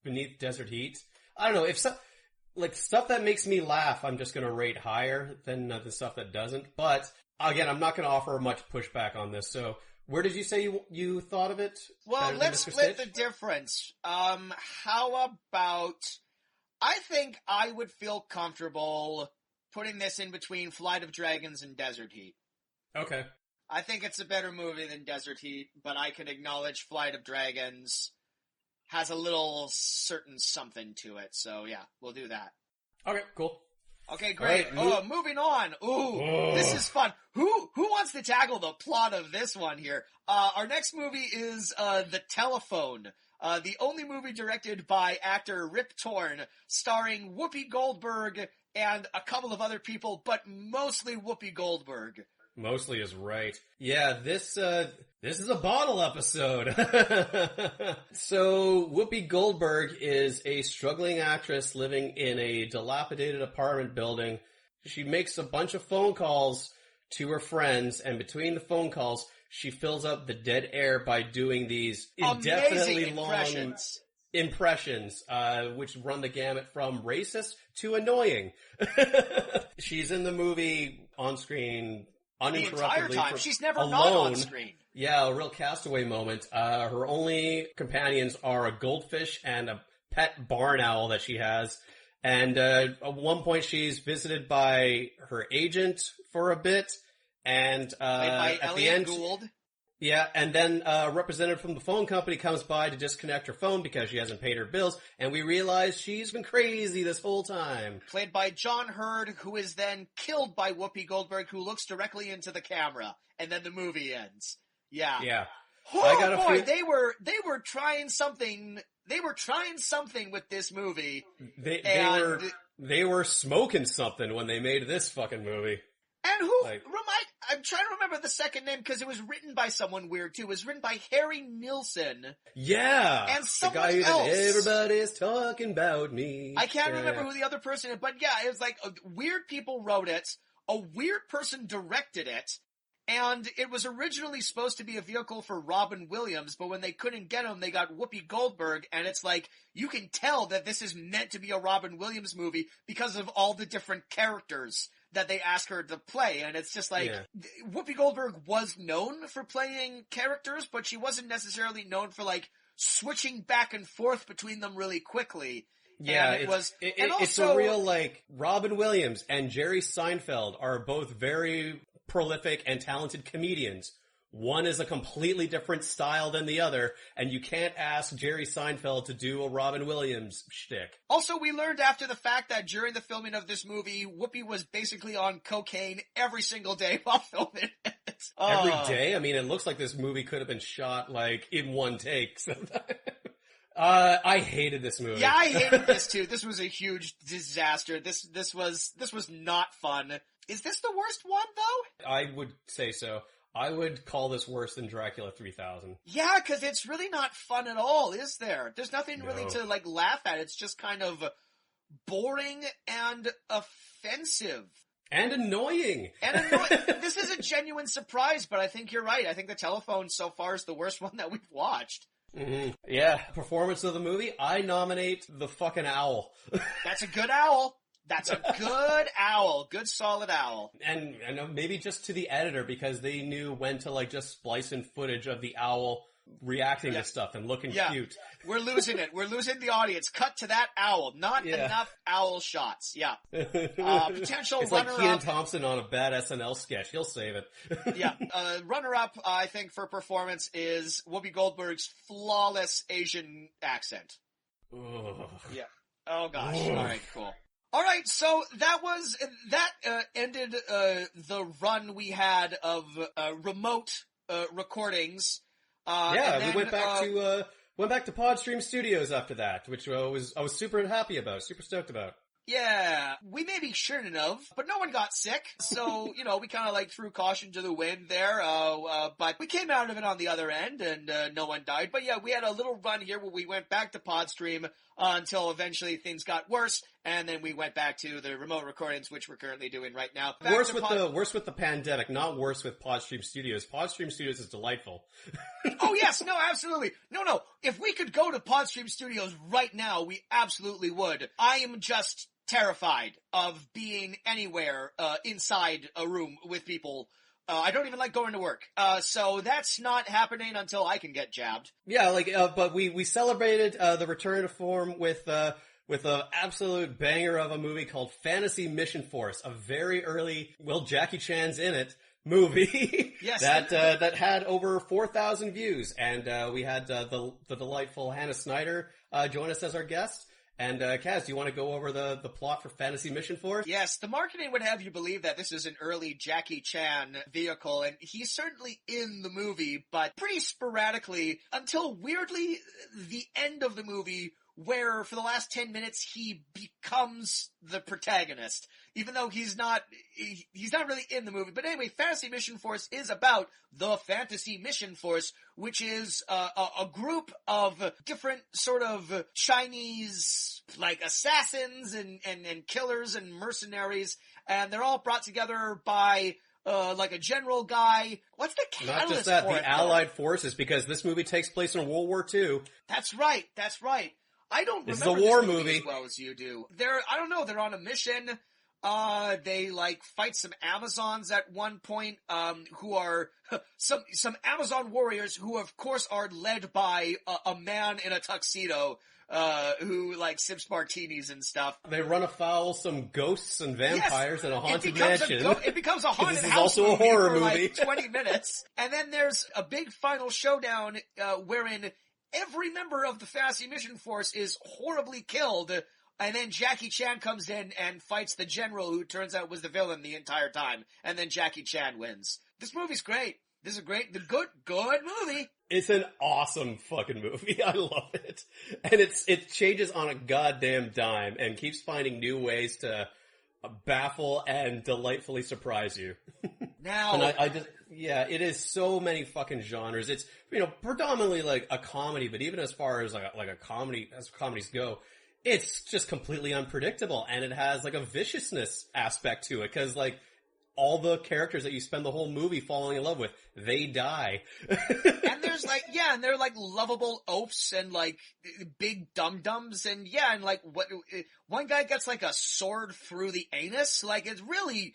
beneath Desert Heat. I don't know, if like stuff that makes me laugh, I'm just gonna rate higher than the stuff that doesn't. But again, I'm not gonna offer much pushback on this. So where did you say you thought of it? Well, let's split the difference. How about, I think I would feel comfortable putting this in between Flight of Dragons and Desert Heat. Okay. I think it's a better movie than Desert Heat, but I can acknowledge Flight of Dragons has a little certain something to it. So yeah, we'll do that. Okay, cool. Okay, great. Right, moving on. Ooh, This is fun. Who wants to tackle the plot of this one here? Our next movie is The Telephone. The only movie directed by actor Rip Torn, starring Whoopi Goldberg and a couple of other people, but mostly Whoopi Goldberg. Mostly is right. Yeah, this is a bottle episode. So, Whoopi Goldberg is a struggling actress living in a dilapidated apartment building. She makes a bunch of phone calls to her friends, and between the phone calls, she fills up the dead air by doing these indefinitely long impressions, which run the gamut from racist to annoying. She's in the movie on screen uninterruptedly. The entire time. She's never alone. Not on screen. Yeah, a real castaway moment. Her only companions are a goldfish and a pet barn owl that she has. And at one point she's visited by her agent for a bit. And by at Elliot the end, Gould. Yeah, and then a representative from the phone company comes by to disconnect her phone because she hasn't paid her bills, and we realize she's been crazy this whole time. Played by John Hurd, who is then killed by Whoopi Goldberg, who looks directly into the camera, and then the movie ends. Yeah. Yeah. Oh boy, they were trying something. They were trying something with this movie. They were smoking something when they made this fucking movie. And I'm trying to remember the second name because it was written by someone weird too. It was written by Harry Nilsson. Yeah. And someone the guy else. Everybody's talking about me. I can't remember who the other person is, but yeah, it was like weird people wrote it. A weird person directed it. And it was originally supposed to be a vehicle for Robin Williams, but when they couldn't get him, they got Whoopi Goldberg, and it's like, you can tell that this is meant to be a Robin Williams movie because of all the different characters that they ask her to play, and it's just like, Whoopi Goldberg was known for playing characters, but she wasn't necessarily known for, like, switching back and forth between them really quickly. Yeah, and it's a real, like, Robin Williams and Jerry Seinfeld are both very prolific and talented comedians. One is a completely different style than the other, and you can't ask Jerry Seinfeld to do a Robin Williams shtick. Also, we learned after the fact that during the filming of this movie, Whoopi was basically on cocaine every single day while filming it. Every day? I mean, it looks like this movie could have been shot, like, in one take. I hated this movie. Yeah, I hated this too. This was a huge disaster. This was not fun. Is this the worst one, though? I would say so. I would call this worse than Dracula 3000. Yeah, because it's really not fun at all, is there? There's nothing really to, like, laugh at. It's just kind of boring and offensive. And annoying. This is a genuine surprise, but I think you're right. I think The Telephone so far is the worst one that we've watched. Mm-hmm. Yeah. Performance of the movie, I nominate the fucking owl. That's a good owl. That's a good owl. Good solid owl. And maybe just to the editor because they knew when to like just splice in footage of the owl reacting to stuff and looking cute. We're losing it. We're losing the audience. Cut to that owl. Not enough owl shots. Yeah. Potential it's runner-up. Like Kenan Thompson on a bad SNL sketch. He'll save it. Yeah. Runner-up, I think, for performance is Whoopi Goldberg's flawless Asian accent. Ugh. Yeah. Oh gosh. All right. Cool. All right, so that ended the run we had of remote recordings. We went back to Podstream Studios after that, which I was super happy about, super stoked about. Yeah, we maybe shouldn't have, but no one got sick. So, we kind of like threw caution to the wind there. But we came out of it on the other end and no one died. But yeah, we had a little run here where we went back to Podstream until eventually things got worse. And then we went back to the remote recordings, which we're currently doing right now. Worse with the pandemic, not worse with Podstream Studios. Podstream Studios is delightful. Oh yes, no, absolutely. No. If we could go to Podstream Studios right now, we absolutely would. I am just terrified of being anywhere inside a room with people. I don't even like going to work. So that's not happening until I can get jabbed. Yeah, but we celebrated the return to form with an absolute banger of a movie called Fantasy Mission Force, a very early, Jackie Chan's in it movie. Yes. that had over 4,000 views, and we had the delightful Hannah Snyder join us as our guest. And Kaz, do you want to go over the plot for Fantasy Mission Force? Yes, the marketing would have you believe that this is an early Jackie Chan vehicle, and he's certainly in the movie, but pretty sporadically, until weirdly the end of the movie, where for the last 10 minutes he becomes the protagonist, even though he's not really in the movie. But anyway, Fantasy Mission Force is about the Fantasy Mission Force, which is a group of different sort of Chinese, like, assassins and killers and mercenaries, and they're all brought together by like a general guy. What's the catalyst? Not just that, for the Allied forces, because this movie takes place in World War II. That's right. I don't This remember is a war this movie as well as you do. I don't know, they're on a mission. They like fight some Amazons at one point, who are some Amazon warriors who of course are led by a man in a tuxedo, who like sips martinis and stuff. They run afoul some ghosts and vampires in a haunted mansion. It becomes a haunted this is house also a horror for movie. like 20 minutes. And then there's a big final showdown, wherein every member of the Fantasy Mission Force is horribly killed, and then Jackie Chan comes in and fights the general who turns out was the villain the entire time, and then Jackie Chan wins. This movie's great. This is good movie. It's an awesome fucking movie. I love it. And it changes on a goddamn dime and keeps finding new ways to baffle and delightfully surprise you. Now, and it is so many fucking genres. It's, predominantly like a comedy, but even as far as like a comedy, as comedies go, it's just completely unpredictable, and it has like a viciousness aspect to it, cause like all the characters that you spend the whole movie falling in love with, they die. And there's like, and they're like lovable oafs and like big dum-dums, and like one guy gets like a sword through the anus, like it's really,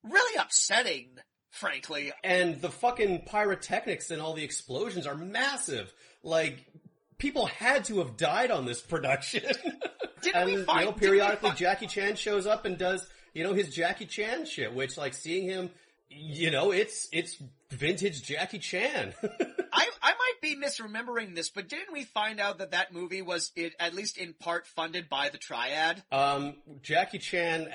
really upsetting, frankly. And the fucking pyrotechnics and all the explosions are massive. Like, people had to have died on this production. Periodically Jackie Chan shows up and does, his Jackie Chan shit, which, like, seeing him, it's vintage Jackie Chan. I might be misremembering this, but didn't we find out that movie was, at least in part, funded by the Triad? Jackie Chan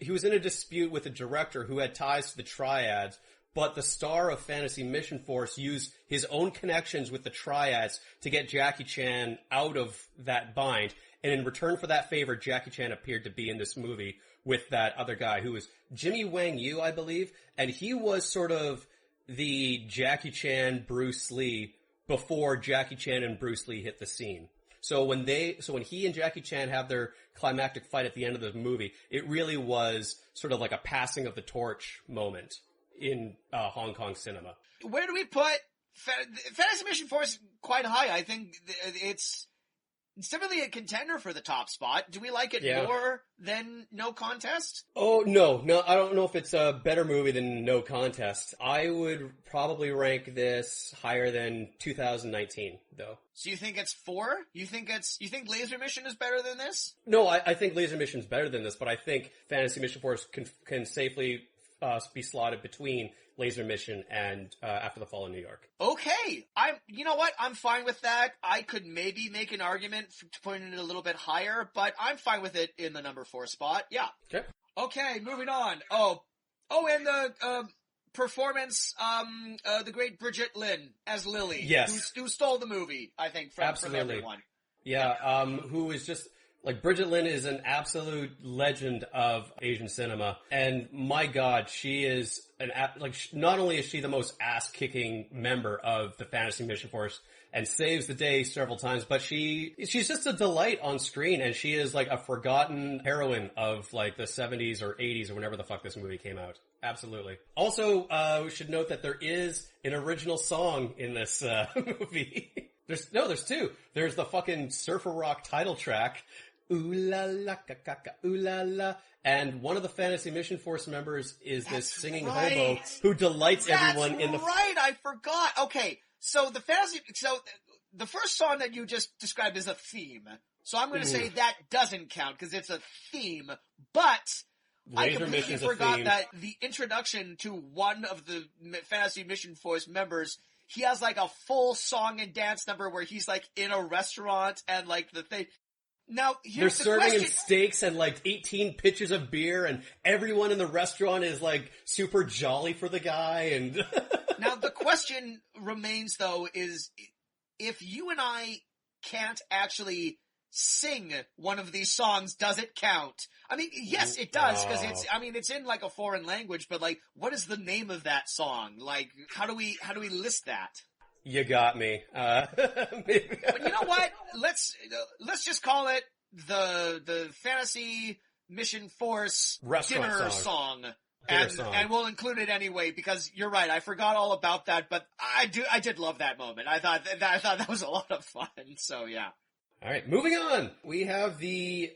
he was in a dispute with a director who had ties to the Triads, but the star of Fantasy Mission Force used his own connections with the Triads to get Jackie Chan out of that bind. And in return for that favor, Jackie Chan appeared to be in this movie with that other guy who was Jimmy Wang Yu, I believe. And he was sort of the Jackie Chan Bruce Lee before Jackie Chan and Bruce Lee hit the scene. So when he and Jackie Chan have their climactic fight at the end of the movie, it really was sort of like a passing of the torch moment in Hong Kong cinema. Where do we put Fantasy Mission Force? Quite high. I think it's definitely a contender for the top spot. Do we like it more than No Contest? Oh, no, I don't know if it's a better movie than No Contest. I would probably rank this higher than 2019, though. So you think it's 4? You think Laser Mission is better than this? No, I think Laser Mission is better than this, but I think Fantasy Mission Force can safely be slotted between Laser Mission and After the Fall of New York. Okay. You know what? I'm fine with that. I could maybe make an argument to put it a little bit higher, but I'm fine with it in the number 4 spot. Yeah. Okay, moving on. Oh, and the performance, the great Bridget Lin as Lily. Yes. Who stole the movie, I think, from everyone. Yeah, who is just Like, Bridget Lin is an absolute legend of Asian cinema, and my god, she is not only is she the most ass-kicking member of the Fantasy Mission Force and saves the day several times, but she's just a delight on screen, and she is like a forgotten heroine of like the 70s or 80s or whenever the fuck this movie came out. Absolutely. Also, we should note that there is an original song in this movie. There's two. There's the fucking Surfer Rock title track, ooh la la ka ka ka ooh la la, and one of the Fantasy Mission Force members is this singing hobo who delights everyone in the... Right, I forgot. Okay, so the first song that you just described is a theme. So I'm going to say that doesn't count because it's a theme, but I completely forgot that the introduction to one of the Fantasy Mission Force members, he has like a full song and dance number where he's like in a restaurant and like the thing. Now, here's the question. They're serving him steaks and like 18 pitchers of beer, and everyone in the restaurant is like super jolly for the guy. And now the question remains, though, is if you and I can't actually sing one of these songs, does it count? I mean, yes, it does, because it's in like a foreign language, but like, what is the name of that song? Like, how do we list that? You got me. But you know what? Let's just call it the Fantasy Mission Force dinner song. And we'll include it anyway, because you're right, I forgot all about that, but I did love that moment. I thought that was a lot of fun, so yeah. Alright, moving on. We have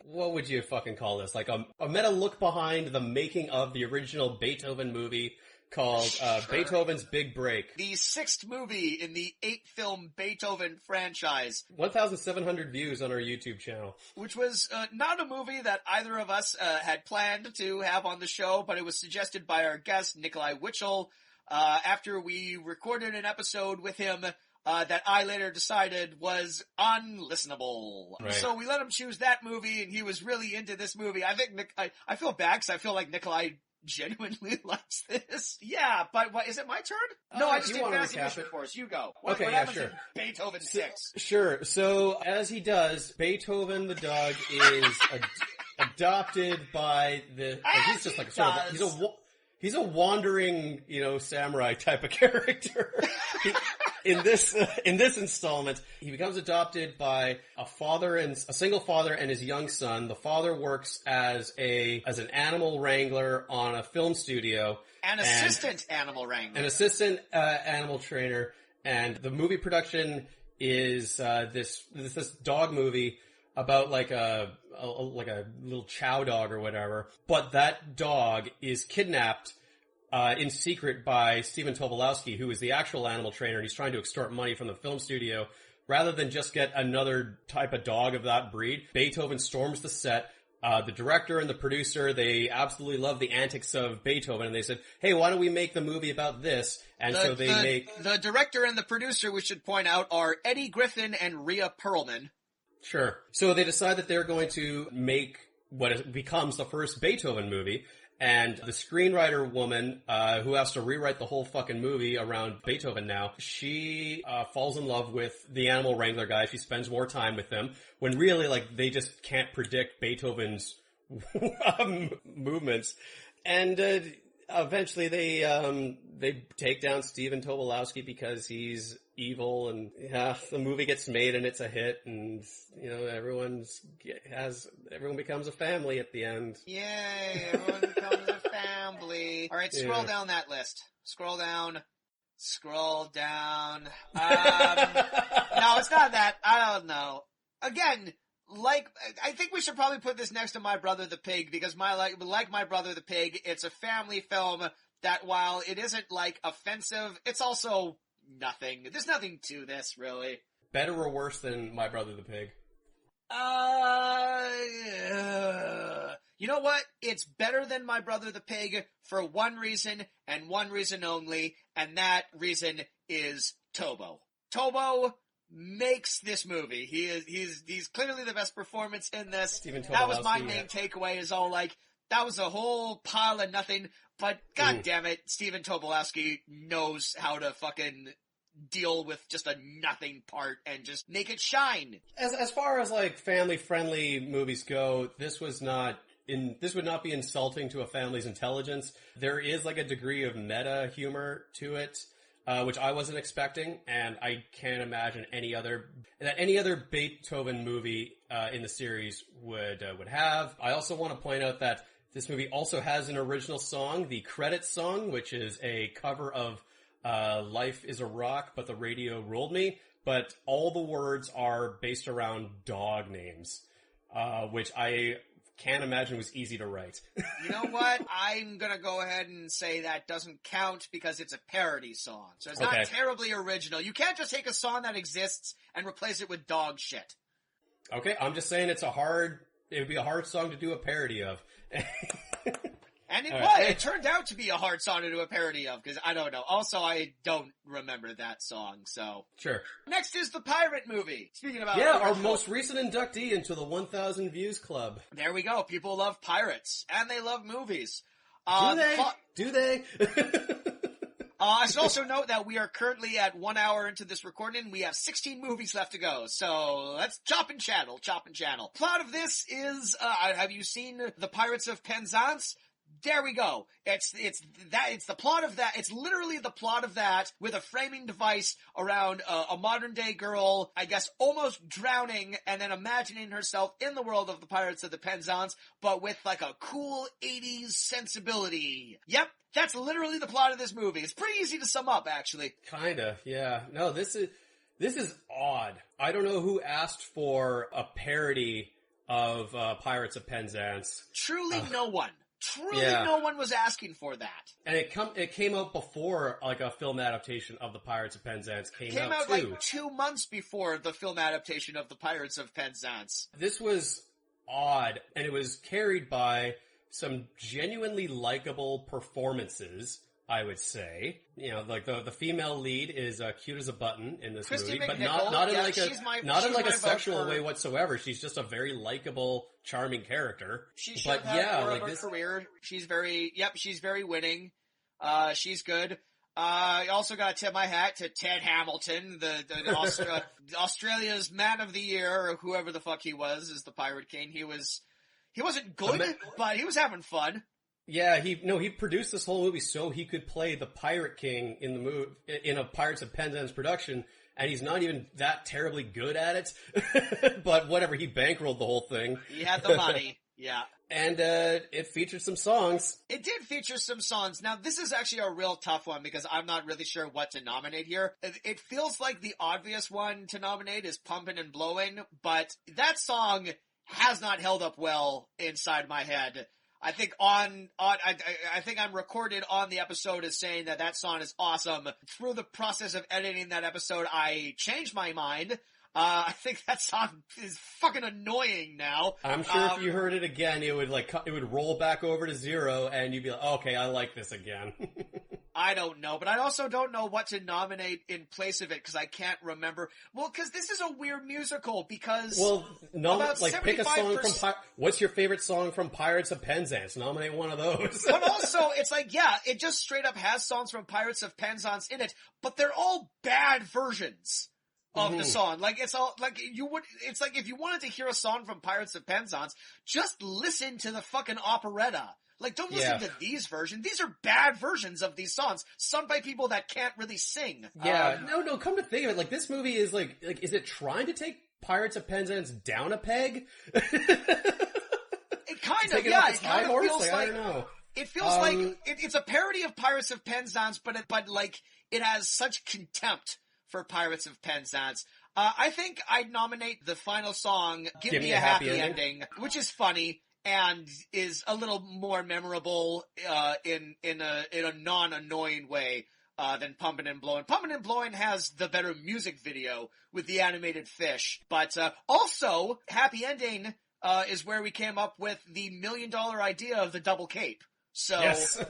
what would you fucking call this? Like a meta look behind the making of the original Beethoven movie called Beethoven's Big Break. The 6th movie in the 8-film Beethoven franchise. 1,700 views on our YouTube channel. Which was not a movie that either of us had planned to have on the show, but it was suggested by our guest, Nikolai Witchell, after we recorded an episode with him that I later decided was unlistenable. Right. So we let him choose that movie, and he was really into this movie. I think I feel bad, because I feel like Nikolai genuinely likes this. Yeah, but is it my turn? No, I just did Fantasy Mission Force. You go. What happens in Beethoven 6? Sure. So, as he does, Beethoven the dog is adopted by he's just like he's a wandering, samurai type of character. In this installment, he becomes adopted by a single father and his young son. The father works as an animal wrangler on a film studio. An assistant animal trainer. And the movie production is this dog movie about like a little chow dog or whatever. But that dog is kidnapped in secret by Stephen Tobolowsky, who is the actual animal trainer, and he's trying to extort money from the film studio. Rather than just get another type of dog of that breed, Beethoven storms the set. The director and the producer, they absolutely love the antics of Beethoven, and they said, hey, why don't we make the movie about this? And the director and the producer, we should point out, are Eddie Griffin and Rhea Perlman. Sure. So they decide that they're going to make what becomes the first Beethoven movie. And the screenwriter woman, who has to rewrite the whole fucking movie around Beethoven now, she falls in love with the animal wrangler guy. She spends more time with him, when really, like, they just can't predict Beethoven's movements. And eventually they take down Stephen Tobolowsky because he's evil, and the movie gets made and it's a hit, and everyone becomes a family at the end. Yay! Everyone becomes a family. All right, scroll down that list. Scroll down. No, it's not that. I don't know. Again, I think we should probably put this next to My Brother the Pig, because like My Brother the Pig, it's a family film that, while it isn't offensive, it's also nothing. There's nothing to this, really. Better or worse than My Brother the Pig? You know what? It's better than My Brother the Pig for one reason, and one reason only, and that reason is Tobo. Tobo makes this movie. He's clearly the best performance in this. That was my main takeaway, is all that was a whole pile of nothing, but god damn it, Stephen Tobolowsky knows how to fucking deal with just a nothing part and just make it shine. As far as like family friendly movies go, this would not be insulting to a family's intelligence. There is like a degree of meta humor to it, which I wasn't expecting, and I can't imagine any other Beethoven movie in the series would have. I also want to point out that this movie also has an original song, the credits song, which is a cover of Life is a Rock, but the radio ruled me. But all the words are based around dog names, which I can't imagine was easy to write. You know what? I'm gonna go ahead and say that doesn't count because it's a parody song. So it's not terribly original. You can't just take a song that exists and replace it with dog shit. Okay, I'm just saying it would be a hard song to do a parody of. And it was. It turned out to be a hard song to do a parody of, because I don't know. Also, I don't remember that song, so. Sure. Next is the pirate movie. Speaking about our most recent inductee into the 1,000 Views Club. There we go. People love pirates, and they love movies. Do they? I should also note that we are currently at 1 hour into this recording. We have 16 movies left to go, so let's chop and channel. Plot of this is, have you seen The Pirates of Penzance? There we go. It's the plot of that. It's literally the plot of that with a framing device around a modern day girl, I guess, almost drowning and then imagining herself in the world of the Pirates of the Penzance, but with like a cool 80s sensibility. Yep. That's literally the plot of this movie. It's pretty easy to sum up, actually. Kinda, yeah. No, this is odd. I don't know who asked for a parody of Pirates of Penzance. Truly no one. No one was asking for that. And it came out before, like, a film adaptation of the Pirates of Penzance came out too. Like 2 months before the film adaptation of the Pirates of Penzance. This was odd, and it was carried by some genuinely likable performances, I would say. You know, like the female lead is cute as a button in this movie, but not in like a sexual way whatsoever. She's just a very likable, charming character. She should have more of a career. She's very winning. She's good. I also got to tip my hat to Ted Hamilton, the Australia's Man of the Year, or whoever the fuck he was, as the Pirate King. He wasn't good, but he was having fun. Yeah, he produced this whole movie so he could play the Pirate King in a Pirates of Penzance production, and he's not even that terribly good at it. But whatever, he bankrolled the whole thing. He had the money, yeah. And it featured some songs. It did feature some songs. Now, this is actually a real tough one because I'm not really sure what to nominate here. It feels like the obvious one to nominate is Pumpin' and Blowin', but that song has not held up well inside my head. I think I think I'm recorded on the episode as saying that song is awesome. Through the process of editing that episode, I changed my mind. I think that song is fucking annoying now. I'm sure if you heard it again, it would roll back over to 0 and you'd be like, okay, I like this again. I don't know, but I also don't know what to nominate in place of it because I can't remember. Well, because this is a weird musical because pick a song from what's your favorite song from Pirates of Penzance? Nominate one of those. But also, it's like, yeah, it just straight up has songs from Pirates of Penzance in it, but they're all bad versions of the song. Like, it's all, like, it's like if you wanted to hear a song from Pirates of Penzance, just listen to the fucking operetta. Like, don't listen to these versions. These are bad versions of these songs, sung by people that can't really sing. Yeah, no, come to think of it, like, this movie is like, is it trying to take Pirates of Penzance down a peg? It kind of, yeah, it kind of feels like, I don't know. It feels like, it's a parody of Pirates of Penzance, but like, it has such contempt for Pirates of Penzance. I think I'd nominate the final song, Give Me a Happy Ending, which is funny. And is a little more memorable in a non-annoying way than Pumpin' and Blowin'. Pumpin' and Blowin' has the better music video with the animated fish. But also, Happy Ending is where we came up with the $1 million idea of the double cape. So yes.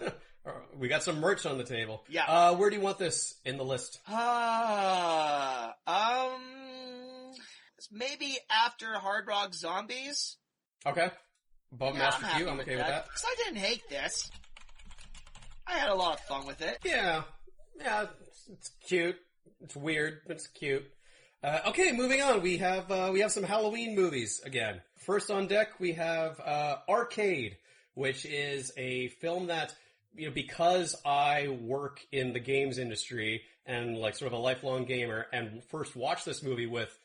We got some merch on the table. Yeah. Where do you want this in the list? Maybe after Hard Rock Zombies. Okay. Above Master Q, I'm okay with that. Because I didn't hate this. I had a lot of fun with it. Yeah, it's cute. It's weird, but it's cute. Okay, moving on. We have some Halloween movies again. First on deck, we have Arcade, which is a film that, because I work in the games industry and like sort of a lifelong gamer, and first watched this movie with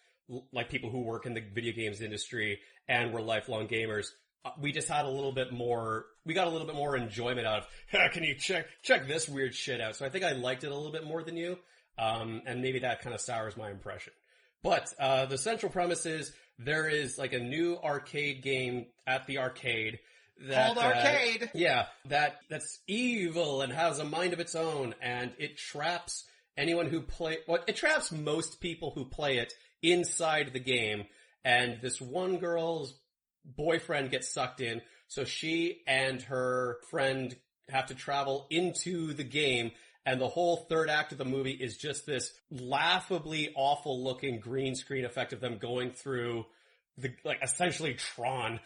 like people who work in the video games industry and were lifelong gamers. We just had a little bit more. We got a little bit more enjoyment out of. Can you check this weird shit out? So I think I liked it a little bit more than you, and maybe that kind of sours my impression. But the central premise is there is like a new arcade game at the arcade called Arcade. That's evil and has a mind of its own, and it traps anyone who it traps most people who play it inside the game. And this one girl's boyfriend gets sucked in, so she and her friend have to travel into the game. And the whole third act of the movie is just this laughably awful looking green screen effect of them going through essentially Tron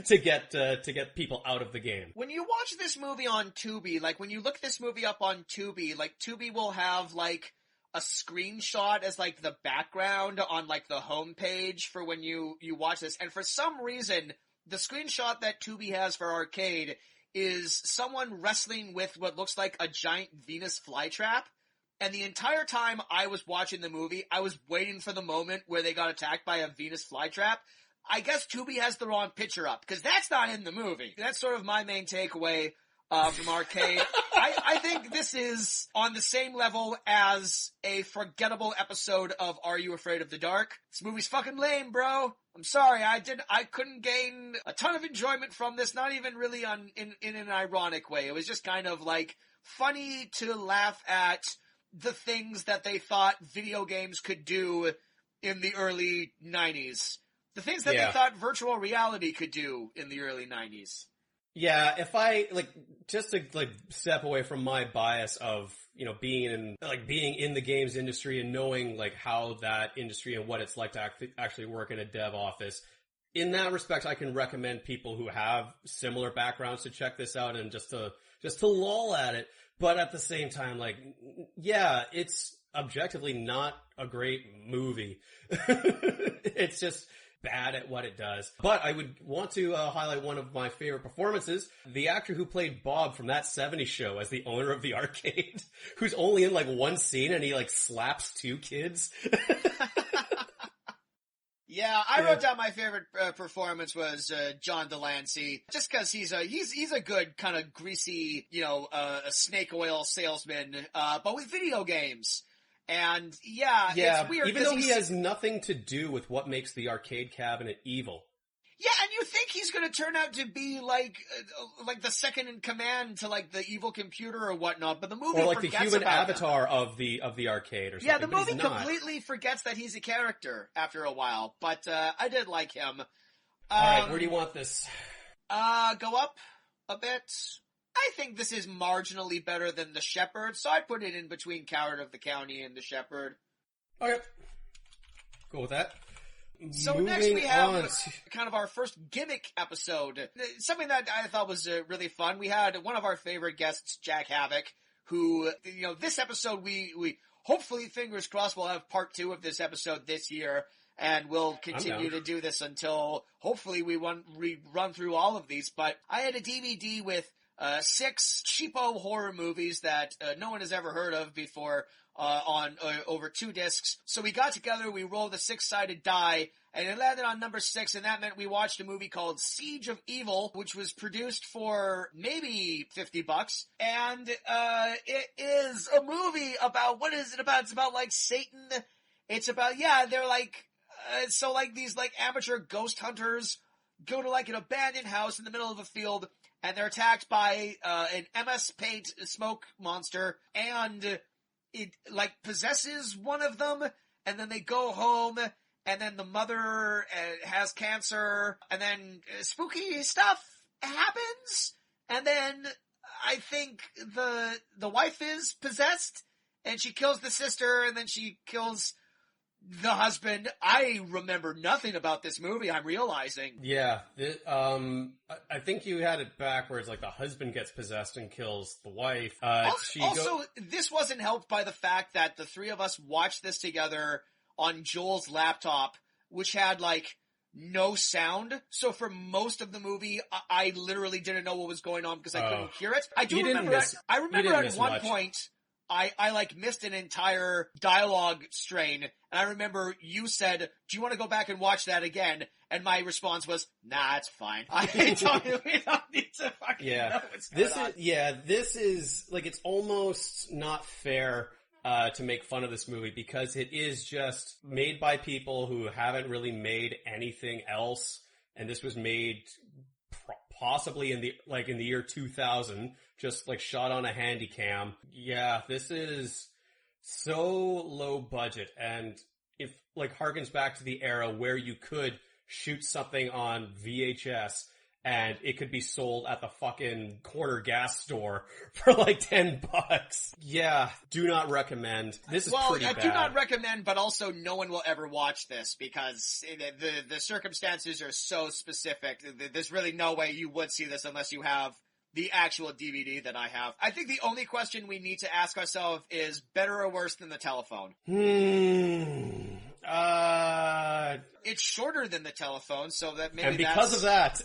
to get people out of the game. When you watch this movie on Tubi, like when you look this movie up on Tubi, like Tubi will have like a screenshot as like the background on like the homepage for when you watch this. And for some reason, the screenshot that Tubi has for Arcade is someone wrestling with what looks like a giant Venus flytrap. And the entire time I was watching the movie, I was waiting for the moment where they got attacked by a Venus flytrap. I guess Tubi has the wrong picture up, because that's not in the movie. That's sort of my main takeaway from Arcade. I think this is on the same level as a forgettable episode of Are You Afraid of the Dark? This movie's fucking lame, bro. I'm sorry, I couldn't gain a ton of enjoyment from this, not even really in an ironic way. It was just kind of like funny to laugh at the things that they thought video games could do in the early 90s. The things that they thought virtual reality could do in the early 90s. Yeah, if I, just to, step away from my bias of, being in the games industry and knowing, how that industry and what it's like to actually work in a dev office, in that respect, I can recommend people who have similar backgrounds to check this out and just to loll at it. But at the same time, it's objectively not a great movie. It's just bad at what it does. But I would want to highlight one of my favorite performances, the actor who played Bob from That 70s Show as the owner of the arcade, who's only in one scene and he slaps two kids. Yeah, I wrote down my favorite performance was John Delancey, just because he's a good kind of greasy, a snake oil salesman, but with video games. And it's weird. Even though he has nothing to do with what makes the arcade cabinet evil. Yeah, and you think he's going to turn out to be like the second in command to the evil computer or whatnot, but the movie or forgets the human about avatar of the arcade or something. Yeah, the movie completely forgets that he's a character after a while, but I did like him. All right, where do you want this? Go up a bit. I think this is marginally better than The Shepherd, so I put it in between Coward of the County and The Shepherd. Okay. Cool with that. So next we have kind of our first gimmick episode. Something that I thought was really fun. We had one of our favorite guests, Jack Havoc, who, this episode we hopefully, fingers crossed, we'll have part 2 of this episode this year. And we'll continue to do this until hopefully we run through all of these. But I had a DVD with 6 cheapo horror movies that no one has ever heard of before on over 2 discs. So we got together, we rolled a 6-sided die, and it landed on number 6, and that meant we watched a movie called Siege of Evil, which was produced for maybe $50. And it is a movie about, what is it about? It's about Satan. It's about, they're these amateur ghost hunters go to an abandoned house in the middle of a field, and they're attacked by an MS Paint smoke monster, and it possesses one of them, and then they go home, and then the mother has cancer, and then spooky stuff happens, and then I think the wife is possessed, and she kills the sister, and then she kills the husband. I remember nothing about this movie, I'm realizing. Yeah. I think you had it backwards, like the husband gets possessed and kills the wife. This wasn't helped by the fact that the three of us watched this together on Joel's laptop, which had, like, no sound. So for most of the movie, I literally didn't know what was going on because I couldn't hear it. I remember at one point, I like missed an entire dialogue strain, and I remember you said, "Do you want to go back and watch that again?" And my response was, "Nah, it's fine. We don't need to fucking know what's going on." This is like, it's almost not fair to make fun of this movie because it is just made by people who haven't really made anything else, and this was made possibly in the year 2000, just like shot on a handy cam. Yeah, this is so low budget, and if like harkens back to the era where you could shoot something on VHS and it could be sold at the fucking corner gas store for like $10. Yeah, do not recommend. This is pretty bad. I do not recommend, but also no one will ever watch this because the circumstances are so specific. There's really no way you would see this unless you have the actual DVD that I have. I think the only question we need to ask ourselves is better or worse than the telephone? It's shorter than the telephone, so that maybe because of that,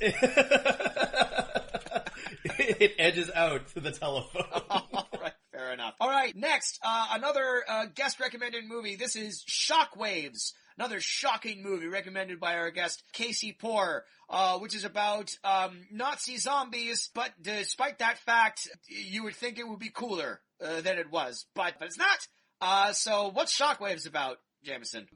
it edges out to the telephone. All right, fair enough. All right, next, another guest recommended movie. This is Shockwaves, another shocking movie recommended by our guest Casey Poor, which is about Nazi zombies. But despite that fact, you would think it would be cooler than it was, but it's not. So what's Shockwaves about, Jameson?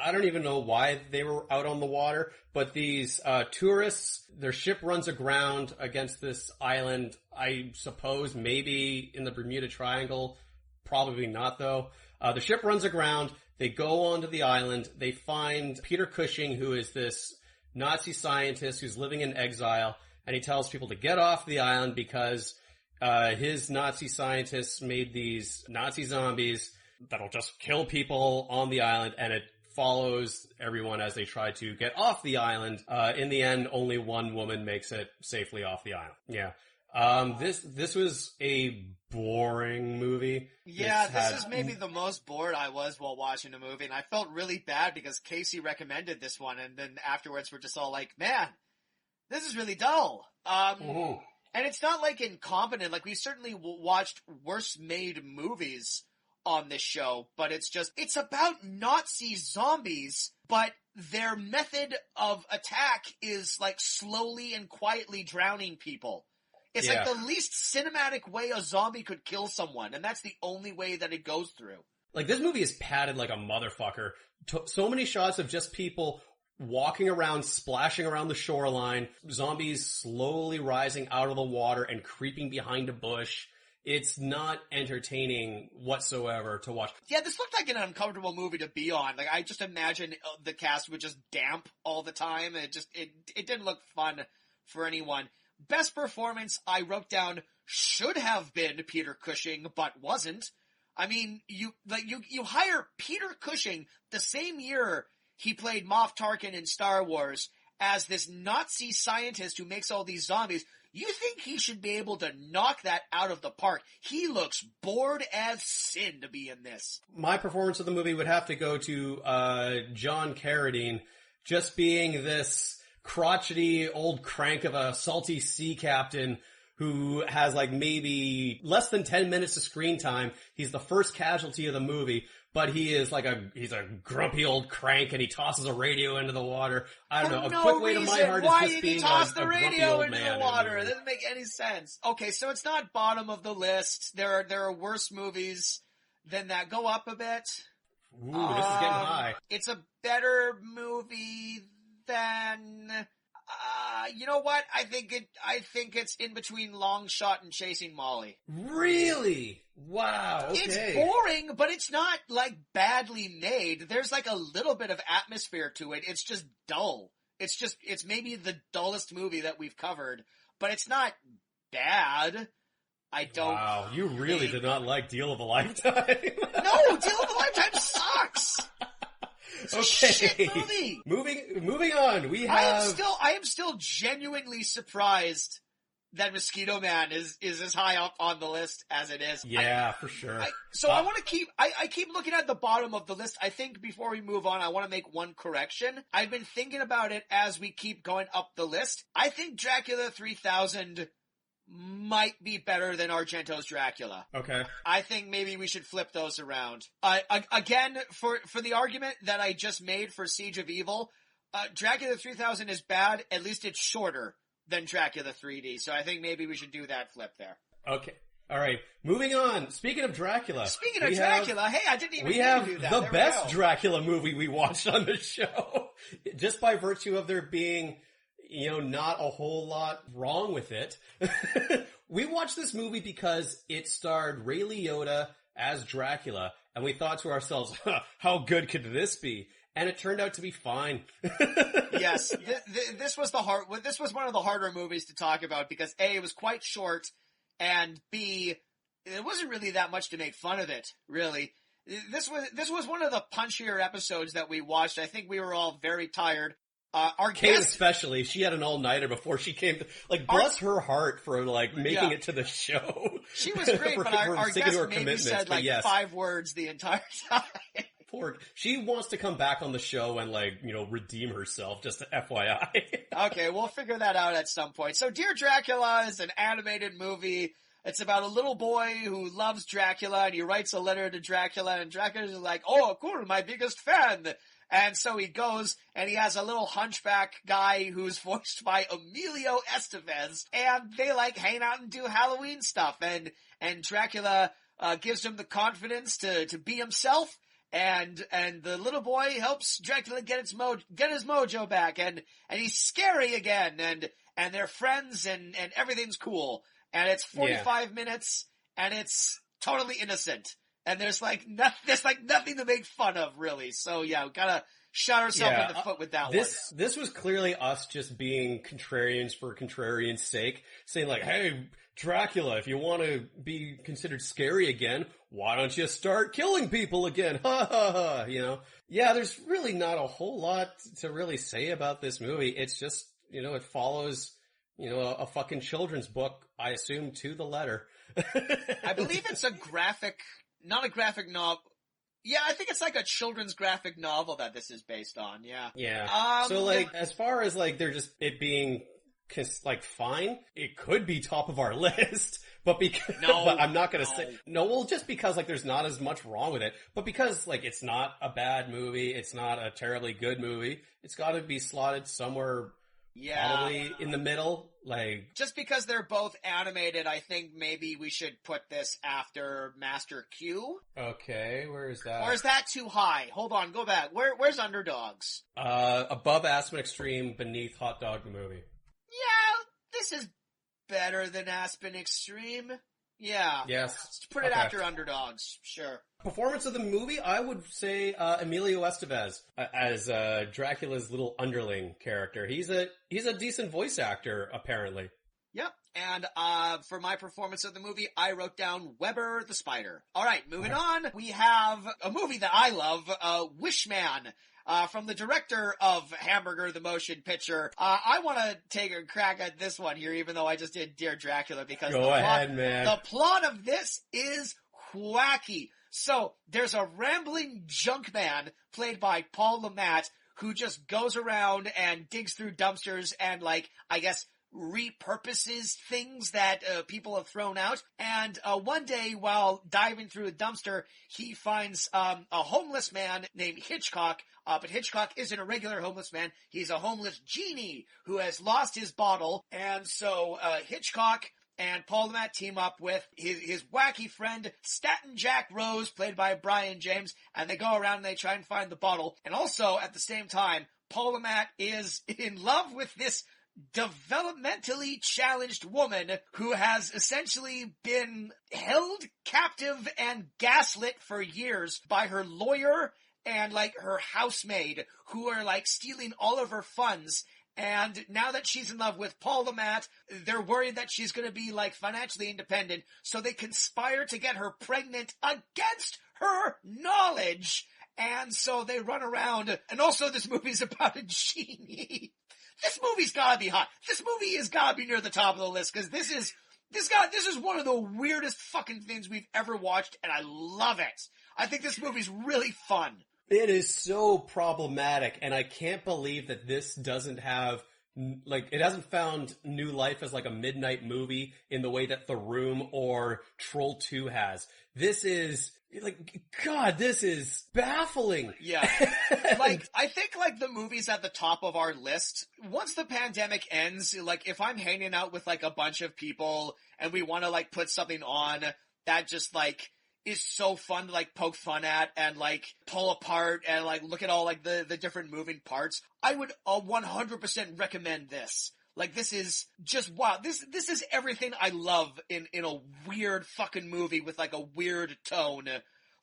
I don't even know why they were out on the water, but these tourists, their ship runs aground against this island, I suppose maybe in the Bermuda Triangle, probably not though. The ship runs aground, they go onto the island, they find Peter Cushing, who is this Nazi scientist who's living in exile, and he tells people to get off the island because his Nazi scientists made these Nazi zombies that'll just kill people on the island, and it follows everyone as they try to get off the island. In the end, only one woman makes it safely off the island. Yeah. This was a boring movie. Yeah, this is maybe the most bored I was while watching the movie, and I felt really bad because Casey recommended this one, and then afterwards we're just all like, man, this is really dull. And it's not like incompetent, like we certainly watched worse made movies on this show, but it's about Nazi zombies, but their method of attack is like slowly and quietly drowning people. It's like the least cinematic way a zombie could kill someone, and that's the only way that it goes through. Like, this movie is padded like a motherfucker. So many shots of just people walking around, splashing around the shoreline, zombies slowly rising out of the water and creeping behind a bush. It's not entertaining whatsoever to watch. Yeah, this looked like an uncomfortable movie to be on. Like, I just imagine the cast would just damp all the time. It didn't look fun for anyone. Best performance I wrote down should have been Peter Cushing, but wasn't. I mean, you hire Peter Cushing the same year he played Moff Tarkin in Star Wars as this Nazi scientist who makes all these zombies. You think he should be able to knock that out of the park. He looks bored as sin to be in this. My performance of the movie would have to go to John Carradine, just being this crotchety old crank of a salty sea captain who has like maybe less than 10 minutes of screen time. He's the first casualty of the movie, but he is like he's a grumpy old crank, and he tosses a radio into the water. I don't know. A quick way to my heart is just being a grumpy old man. Into the water? It doesn't make any sense. Okay, so it's not bottom of the list. There are worse movies than that. Go up a bit. Ooh, this is getting high. It's a better movie than. You know what? I think it's in between Long Shot and Chasing Molly. Really? Wow. Okay. It's boring, but it's not like badly made. There's like a little bit of atmosphere to it. It's just dull. It's maybe the dullest movie that we've covered, but it's not bad. Wow, you really did not like Deal of a Lifetime. No, Deal of a Lifetime sucks. It's a shit movie. Moving on. I am still genuinely surprised that Mosquito Man is as high up on the list as it is. Yeah, for sure. I want to keep looking at the bottom of the list. I think before we move on, I want to make one correction. I've been thinking about it as we keep going up the list. I think Dracula 3000 might be better than Argento's Dracula. Okay. I think maybe we should flip those around. Again, for the argument that I just made for Siege of Evil, Dracula 3000 is bad. At least it's shorter than Dracula 3D. So I think maybe we should do that flip there. Okay. All right. Moving on. Speaking of Dracula. Hey, I didn't even We have do that. the There best Dracula movie we watched on the show. Just by virtue of there being, not a whole lot wrong with it. We watched this movie because it starred Ray Liotta as Dracula, and we thought to ourselves, how good could this be? And it turned out to be fine. Yes, this was one of the harder movies to talk about because A, it was quite short, and B, there wasn't really that much to make fun of it, really. This was one of the punchier episodes that we watched. I think we were all very tired. Our Kate guest, especially, she had an all-nighter before she came to, bless her heart for, making it to the show. She was great, but our guest maybe said, 5 words the entire time. She wants to come back on the show and redeem herself, just FYI. Okay, we'll figure that out at some point. So Dear Dracula is an animated movie. It's about a little boy who loves Dracula and he writes a letter to Dracula and Dracula's like, oh, cool, my biggest fan. And so he goes and he has a little hunchback guy who's voiced by Emilio Estevez, and they hang out and do Halloween stuff, and Dracula gives him the confidence to be himself. And the little boy helps Dracula get his mojo back, and he's scary again, and they're friends, and everything's cool. And it's 45 minutes, and it's totally innocent. And there's nothing to make fun of, really. So yeah, we gotta shot ourselves in the foot with that one. This was clearly us just being contrarians for contrarian's sake, saying hey, Dracula, if you want to be considered scary again, why don't you start killing people again? Ha ha ha, Yeah, there's really not a whole lot to really say about this movie. It's just, it follows, a fucking children's book, I assume, to the letter. I believe it's not a graphic novel. Yeah, I think it's a children's graphic novel that this is based on, yeah. Yeah. So as far as they're just, it being fine, it could be top of our list, but but I'm not gonna say, just because there's not as much wrong with it, but because it's not a bad movie, it's not a terribly good movie, it's gotta be slotted somewhere, probably in the middle, Just because they're both animated, I think maybe we should put this after Master Q. Okay, where is that? Or is that too high? Hold on, go back. Where's Underdogs? Above Aspen Extreme, beneath Hot Dog the Movie. Yeah, this is better than Aspen Extreme. Yeah. Yes. Let's put it after Underdogs. Sure. Performance of the movie, I would say Emilio Estevez as Dracula's little underling character. He's a decent voice actor, apparently. Yep. And for my performance of the movie, I wrote down Weber the Spider. All right, moving on. We have a movie that I love, Wishman. From the director of Hamburger, the motion picture. I want to take a crack at this one here, even though I just did Dear Dracula, because the plot of this is wacky. So, there's a rambling junk man, played by Paul Le Mat, who just goes around and digs through dumpsters and, repurposes things that people have thrown out. And one day, while diving through a dumpster, he finds a homeless man named Hitchcock. But Hitchcock isn't a regular homeless man. He's a homeless genie who has lost his bottle. And so Hitchcock and Paul Le Mat team up with his wacky friend Staten Jack Rose, played by Brian James, and they go around and they try and find the bottle. And also, at the same time, Paul Le Mat is in love with this developmentally challenged woman who has essentially been held captive and gaslit for years by her lawyer and her housemaid, who are stealing all of her funds. And now that she's in love with Paul Le Mat, they're worried that she's going to be financially independent, so they conspire to get her pregnant against her knowledge. And so they run around, and also this movie's about a genie. This movie's gotta be hot. This movie has gotta be near the top of the list, because this is one of the weirdest fucking things we've ever watched, and I love it. I think this movie's really fun. It is so problematic, and I can't believe that this doesn't have, like, it hasn't found new life as like a midnight movie in the way that The Room or Troll 2 has. This is, like, God, this is baffling. Yeah. Like, I think, like, the movies at the top of our list, once the pandemic ends, like, if I'm hanging out with, like, a bunch of people and we want to, like, put something on that just, like, is so fun to, like, poke fun at and, like, pull apart and, like, look at all, like, the different moving parts, I would 100% recommend this. Like, this is just, wow, this is everything I love in a weird fucking movie with, like, a weird tone.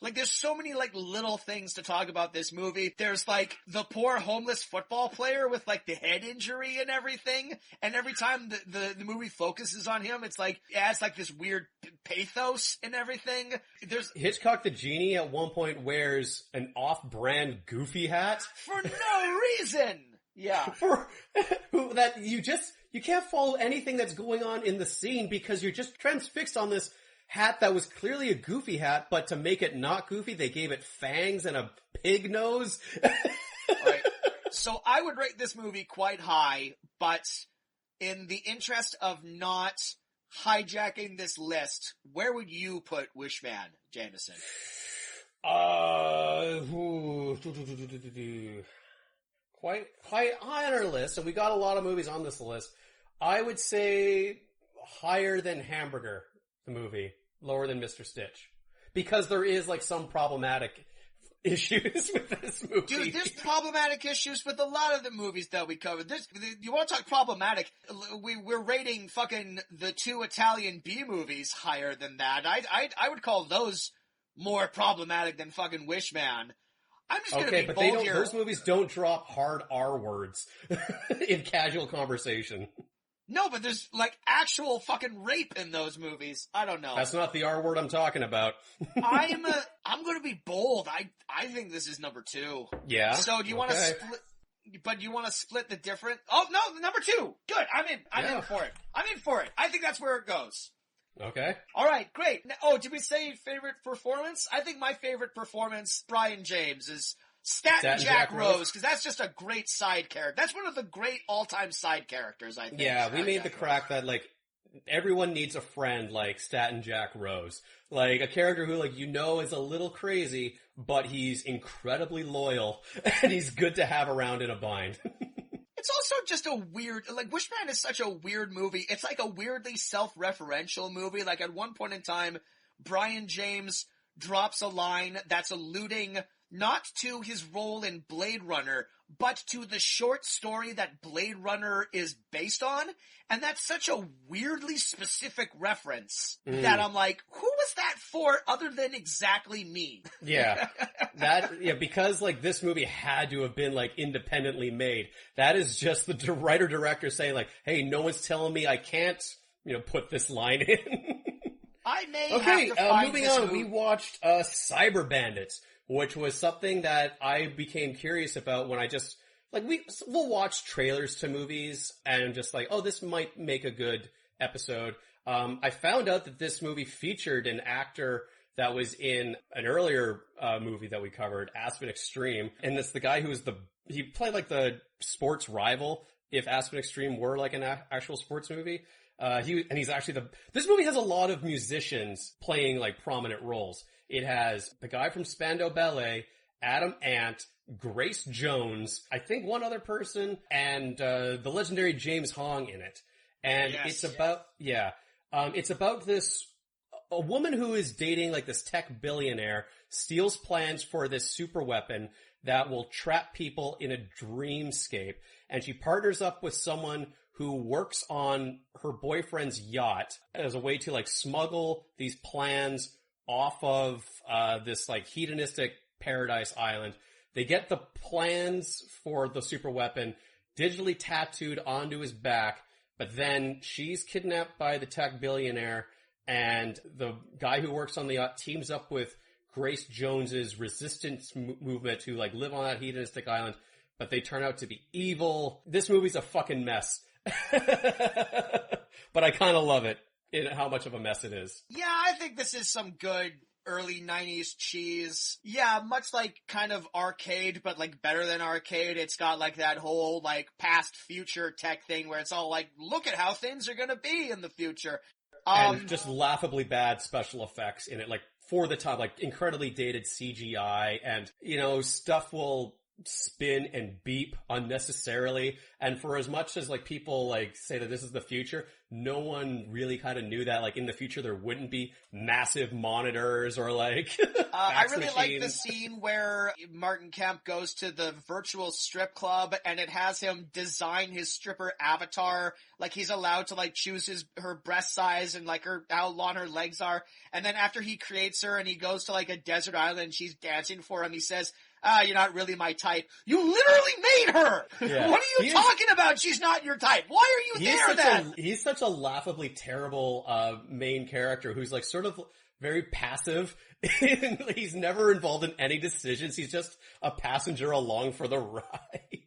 Like, there's so many, like, little things to talk about this movie. There's, like, the poor homeless football player with, like, the head injury and everything. And every time the movie focuses on him, it's like, it adds, like, this weird pathos and everything. There's Hitchcock the Genie at one point wears an off-brand Goofy hat. For no reason! Yeah. You can't follow anything that's going on in the scene because you're just transfixed on this hat that was clearly a Goofy hat, but to make it not Goofy, they gave it fangs and a pig nose. Right. So I would rate this movie quite high, but in the interest of not hijacking this list, where would you put Wishman, Jameson? Quite high on our list, and we got a lot of movies on this list. I would say higher than Hamburger, the movie, lower than Mr. Stitch. Because there is, like, some problematic issues with this movie. Dude, there's problematic issues with a lot of the movies that we covered. You want to talk problematic? We're rating fucking the 2 Italian B movies higher than that. I would call those more problematic than fucking Wishman. I'm just gonna be bold here. Those movies don't drop hard R words in casual conversation. No, but there's, like, actual fucking rape in those movies. I don't know. That's not the R word I'm talking about. I'm gonna be bold. I think this is number 2. Yeah. So do you want to split, but you want to split the different? Oh, no, number 2. Good. I'm in for it. I'm in for it. I think that's where it goes. Okay. Alright, great. Oh, did we say favorite performance? I think my favorite performance, Brian James, is Staten Jack Rose, because that's just a great side character. That's one of the great all-time side characters, I think. Yeah, we made the crack that, like, everyone needs a friend like Staten Jack Rose. Like, a character who, like, you know is a little crazy, but he's incredibly loyal, and he's good to have around in a bind. It's also just a weird, like, Wishman is such a weird movie. It's like a weirdly self-referential movie. Like, at one point in time, Brian James drops a line that's alluding not to his role in Blade Runner, but to the short story that Blade Runner is based on. And that's such a weirdly specific reference that I'm like, who was that for other than exactly me? Yeah. Because, like, this movie had to have been, like, independently made. That is just the writer-director saying, like, hey, no one's telling me I can't, put this line in. I may have to find moving this on, movie. we watched Cyber Bandits, which was something that I became curious about when I just, like, we'll watch trailers to movies and just like, oh, this might make a good episode. I found out that this movie featured an actor that was in an earlier movie that we covered, Aspen Extreme, and it's the guy he played like the sports rival if Aspen Extreme were like an actual sports movie. He's actually this movie has a lot of musicians playing like prominent roles. It has the guy from Spandau Ballet, Adam Ant, Grace Jones, I think one other person, and the legendary James Hong in it. And it's about a woman who is dating like this tech billionaire, steals plans for this super weapon that will trap people in a dreamscape. And she partners up with someone who works on her boyfriend's yacht as a way to like smuggle these plans off of this like hedonistic paradise island. They get the plans for the super weapon digitally tattooed onto his back, but then she's kidnapped by the tech billionaire, and the guy who works on the yacht teams up with Grace Jones's resistance movement who like live on that hedonistic island, but they turn out to be evil. This movie's a fucking mess. But I kind of love it in how much of a mess it is. Yeah, I think this is some good early 90s cheese. Yeah, much like kind of arcade, but like better than arcade. It's got like that whole like past future tech thing where it's all like, look at how things are gonna be in the future. And just laughably bad special effects in it, like for the time, like incredibly dated CGI, and you know, stuff will spin and beep unnecessarily. And for as much as like people like say that this is the future, no one really kind of knew that like in the future there wouldn't be massive monitors or like I really like the scene where Martin Kemp goes to the virtual strip club and it has him design his stripper avatar. Like he's allowed to like choose her breast size and like how long her legs are. And then after he creates her and he goes to like a desert island and she's dancing for him, he says, you're not really my type. You literally made her! Yeah. What are you talking about? She's not your type. Why are you there then? He's such a laughably terrible main character who's like sort of very passive. He's never involved in any decisions. He's just a passenger along for the ride.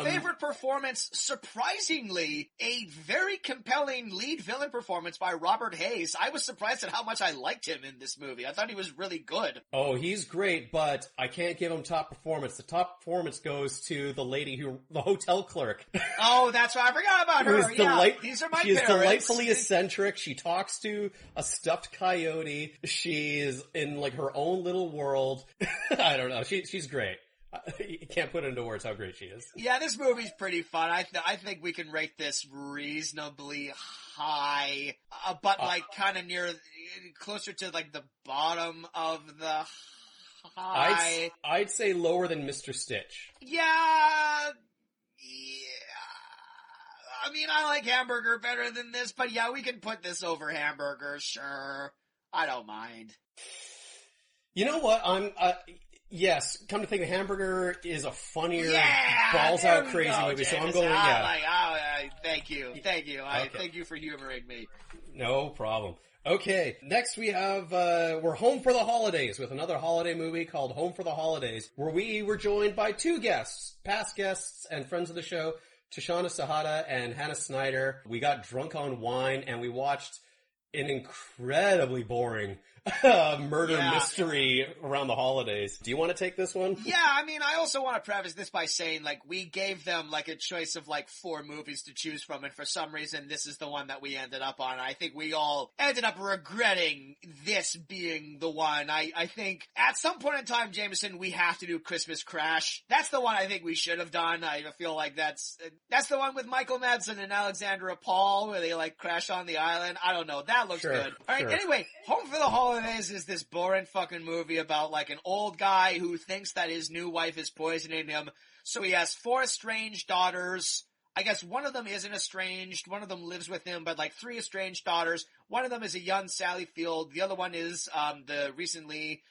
Favorite performance, surprisingly, a very compelling lead villain performance by Robert Hayes. I was surprised at how much I liked him in this movie. I thought he was really good. Oh, he's great, but I can't give him top performance. The top performance goes to the hotel clerk. Oh, that's right. I forgot about her. These are my parents. She's delightfully eccentric. She talks to a stuffed coyote. She's in like her own little world. I don't know. She's great. You can't put into words how great she is. Yeah, this movie's pretty fun. I think we can rate this reasonably high, but like kind of closer to like the bottom of the high. I'd say lower than Mr. Stitch. Yeah. I mean, I like Hamburger better than this, but yeah, we can put this over Hamburger, sure. I don't mind. You know what? Yes, come to think of Hamburger is a funnier, balls out crazy movie, so I'm going, thank you. Okay. Thank you for humoring me. No problem. Okay, next we have, we're home for the holidays with another holiday movie called Home for the Holidays, where we were joined by two guests, past guests and friends of the show, Tashana Sahada and Hannah Snyder. We got drunk on wine and we watched an incredibly boring murder mystery around the holidays. Do you want to take this one? Yeah, I mean, I also want to preface this by saying, like, we gave them, like, a choice of, like, 4 movies to choose from, and for some reason, this is the one that we ended up on. I think we all ended up regretting this being the one. I think at some point in time, Jameson, we have to do Christmas Crash. That's the one I think we should have done. I feel like that's the one with Michael Madsen and Alexandra Paul, where they, like, crash on the island. I don't know. That looks good. All right, anyway, Home for the Holidays is this boring fucking movie about like an old guy who thinks that his new wife is poisoning him. So he has 4 estranged daughters. I guess one of them isn't estranged. One of them lives with him, but like 3 estranged daughters. One of them is a young Sally Field. The other one is the recently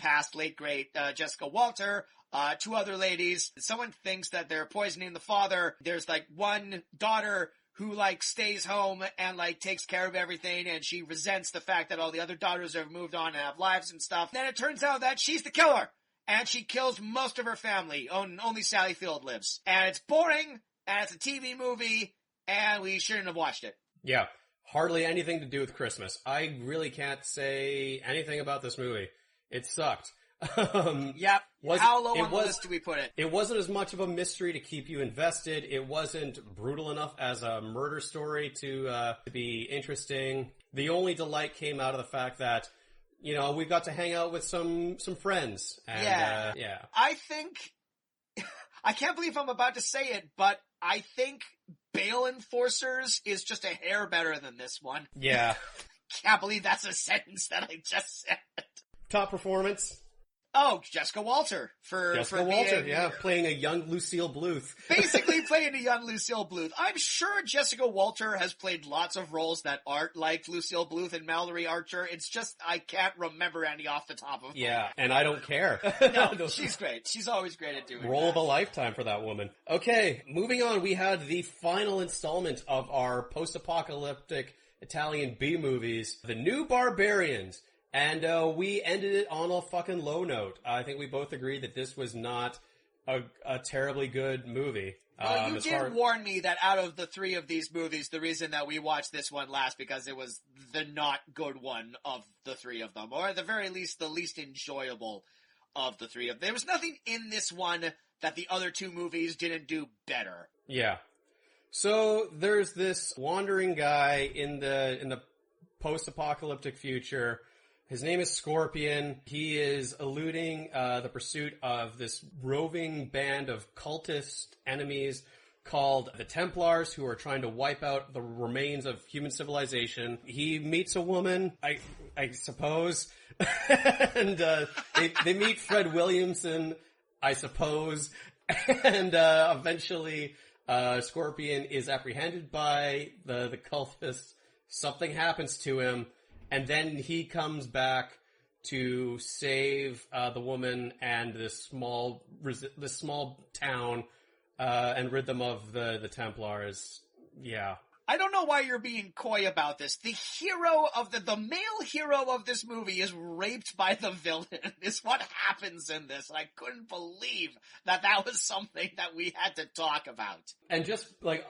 passed late great Jessica Walter. 2 other ladies. Someone thinks that they're poisoning the father. There's like one daughter who, like, stays home and, like, takes care of everything, and she resents the fact that all the other daughters have moved on and have lives and stuff. Then it turns out that she's the killer, and she kills most of her family. Only Sally Field lives. And it's boring, and it's a TV movie, and we shouldn't have watched it. Yeah, hardly anything to do with Christmas. I really can't say anything about this movie. It sucked. Yep. How low on the list do we put it? It wasn't as much of a mystery to keep you invested. It wasn't brutal enough as a murder story to be interesting. The only delight came out of the fact that, you know, we got to hang out with some friends. And, yeah. I think, I can't believe I'm about to say it, but I think Bail Enforcers is just a hair better than this one. Yeah. Can't believe that's a sentence that I just said. Top performance? Oh, Jessica Walter playing a young Lucille Bluth. Basically playing a young Lucille Bluth. I'm sure Jessica Walter has played lots of roles that aren't like Lucille Bluth and Mallory Archer. It's just I can't remember any off the top of my head. And I don't care. No, she's great. She's always great at doing Role of a lifetime for that woman. Okay, moving on, we had the final installment of our post-apocalyptic Italian B movies, The New Barbarians. And we ended it on a fucking low note. I think we both agreed that this was not a terribly good movie. Well, you did warn me that out of the three of these movies, the reason that we watched this one last because it was the not good one of the three of them, or at the very least, the least enjoyable of the three of them. There was nothing in this one that the other two movies didn't do better. Yeah. So there's this wandering guy in the post-apocalyptic future. His name is Scorpion. He is eluding the pursuit of this roving band of cultist enemies called the Templars, who are trying to wipe out the remains of human civilization. He meets a woman, I suppose, and they meet Fred Williamson, I suppose, and eventually Scorpion is apprehended by the cultists. Something happens to him. And then he comes back to save the woman and this small town and rid them of the Templars. Yeah. I don't know why you're being coy about this. The male hero of this movie is raped by the villain, is what happens in this. And I couldn't believe that was something that we had to talk about. And just, like,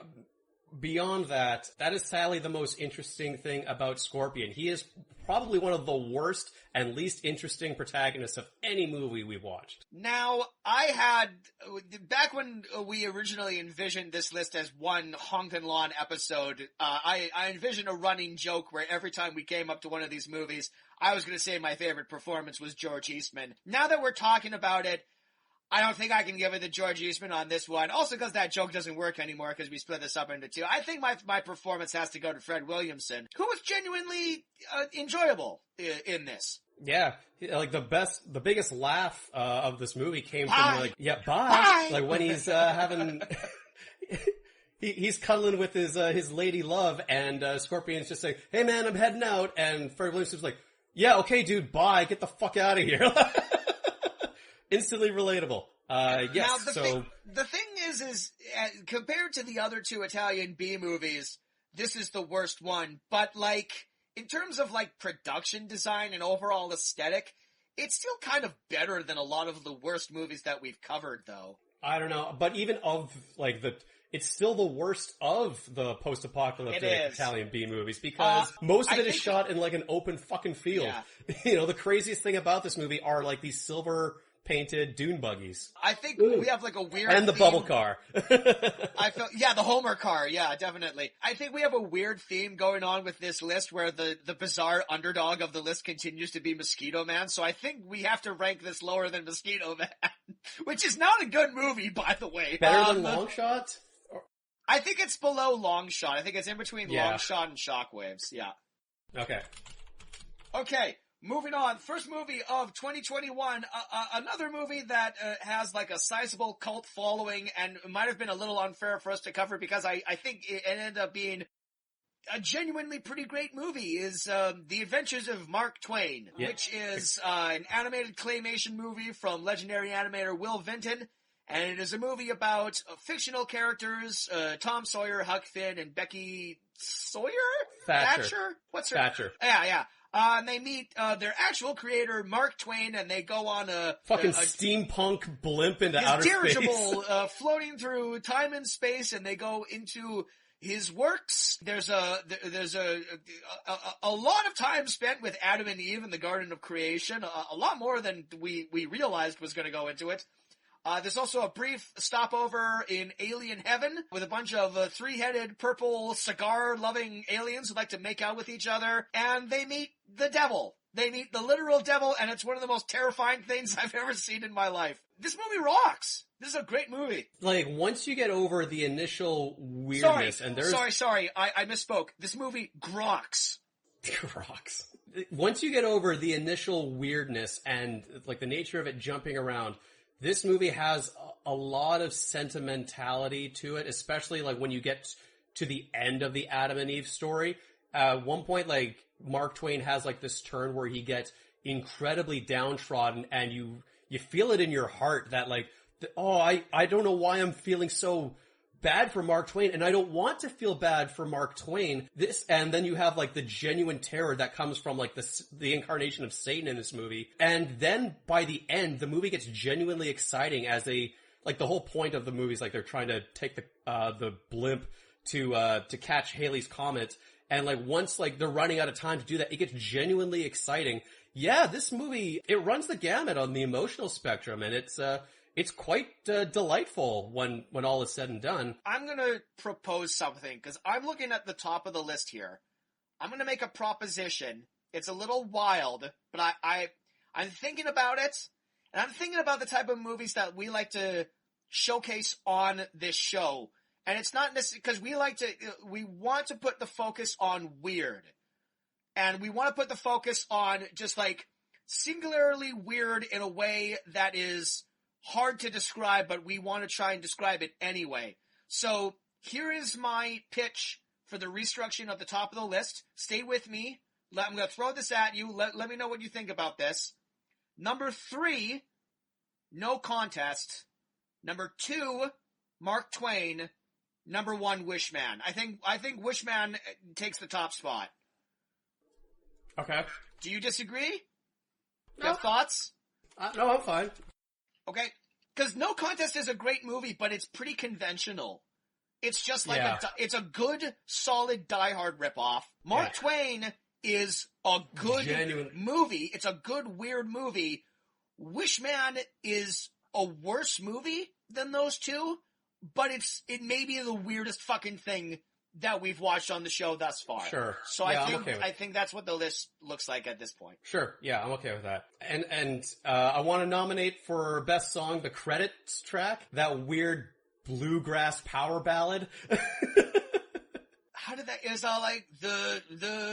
beyond that, that is sadly the most interesting thing about Scorpion. He is probably one of the worst and least interesting protagonists of any movie we've watched. Now, back when we originally envisioned this list as one Honkin' Lawn episode, I envisioned a running joke where every time we came up to one of these movies, I was going to say my favorite performance was George Eastman. Now that we're talking about it, I don't think I can give it to George Eastman on this one. Also because that joke doesn't work anymore because we split this up into two. I think my performance has to go to Fred Williamson, who was genuinely enjoyable in this. Yeah, like the biggest laugh of this movie came Bye. from like, yeah, bye. Like when he's having, he's cuddling with his lady love, and Scorpion's just saying, "Hey man, I'm heading out," and Fred Williamson's like, "Yeah, okay, dude, bye. Get the fuck out of here." Instantly relatable. Yes. Now, the thing is compared to the other two Italian B movies, this is the worst one. But like, in terms of like production design and overall aesthetic, it's still kind of better than a lot of the worst movies that we've covered, though. I don't know, but even of like it's still the worst of the post-apocalyptic Italian B movies because most of it is shot in like an open fucking field. Yeah. You know, the craziest thing about this movie are like these silver painted dune buggies. I think we have like a weird and the theme. bubble car. The Homer car, yeah, definitely. I think we have a weird theme going on with this list where the bizarre underdog of the list continues to be Mosquito Man, so I think we have to rank this lower than Mosquito Man, which is not a good movie, by the way. Better than Long Shot? I think it's below Long Shot. I think it's in between Long Shot and Shockwaves, yeah. Okay. Moving on, first movie of 2021, another movie that has like a sizable cult following and might have been a little unfair for us to cover because I think it ended up being a genuinely pretty great movie is The Adventures of Mark Twain, which is an animated claymation movie from legendary animator Will Vinton, and it is a movie about fictional characters, Tom Sawyer, Huck Finn, and Becky Sawyer? Thatcher? What's her? Thatcher. Yeah. And they meet their actual creator, Mark Twain, and they go on a steampunk blimp into outer space. Dirigible floating through time and space, and they go into his works. There's a lot of time spent with Adam and Eve in the Garden of Creation, a lot more than we realized was going to go into it. There's also a brief stopover in Alien Heaven with a bunch of three-headed purple cigar-loving aliens who like to make out with each other, and they meet the devil. They meet the literal devil, and it's one of the most terrifying things I've ever seen in my life. This movie rocks. This is a great movie. Like, once you get over the initial weirdness, Sorry, I misspoke. This movie grocks. Grocks. Once you get over the initial weirdness and, like, the nature of it jumping around, this movie has a lot of sentimentality to it, especially like when you get to the end of the Adam and Eve story. At one point, like, Mark Twain has like this turn where he gets incredibly downtrodden and you feel it in your heart that like, I don't know why I'm feeling so bad for Mark Twain, and I don't want to feel bad for Mark Twain. And then you have like the genuine terror that comes from like the incarnation of Satan in this movie. And then by the end, the movie gets genuinely exciting as like the whole point of the movie is like they're trying to take the blimp to catch Halley's Comet. And like once like they're running out of time to do that, it gets genuinely exciting. Yeah, this movie, it runs the gamut on the emotional spectrum, and it's quite delightful when all is said and done. I'm going to propose something, because I'm looking at the top of the list here. I'm going to make a proposition. It's a little wild, but I'm thinking about it, and I'm thinking about the type of movies that we like to showcase on this show. And it's not necessarily, because we want to put the focus on weird. And we want to put the focus on just like singularly weird in a way that is hard to describe, but we want to try and describe it anyway. So here is my pitch for the restructuring of the top of the list. Stay with me. I'm going to throw this at you. Let me know what you think about this. Number 3, no contest. Number 2, Mark Twain. Number 1, Wishman. I think Wishman takes the top spot. Okay. Do you disagree? No. You have thoughts? No, I'm fine. Okay, because No Contest is a great movie, but it's pretty conventional. It's just like it's a good, solid Die Hard ripoff. Mark Twain is a good movie. It's a good, weird movie. Wishman is a worse movie than those two, but it may be the weirdest fucking thing that we've watched on the show thus far. Sure. So I think that's what the list looks like at this point. Sure. Yeah, I'm okay with that. And I want to nominate for best song the credits track, that weird bluegrass power ballad. How did that? It was all like the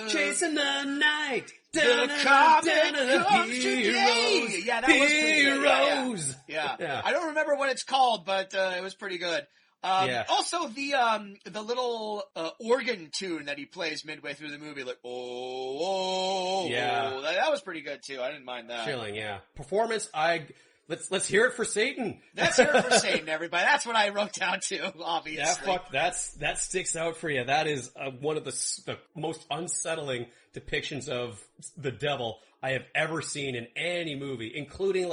chasing the night. The comet comes today. Yeah, that was pretty good. Yeah. I don't remember what it's called, but it was pretty good. Also, the little organ tune that he plays midway through the movie, like that was pretty good too. I didn't mind that. Chilling, yeah. Performance, let's hear it for Satan. Let's hear it for Satan, everybody. That's what I wrote down too. Obviously, that sticks out for you. That is one of the most unsettling depictions of the devil I have ever seen in any movie, including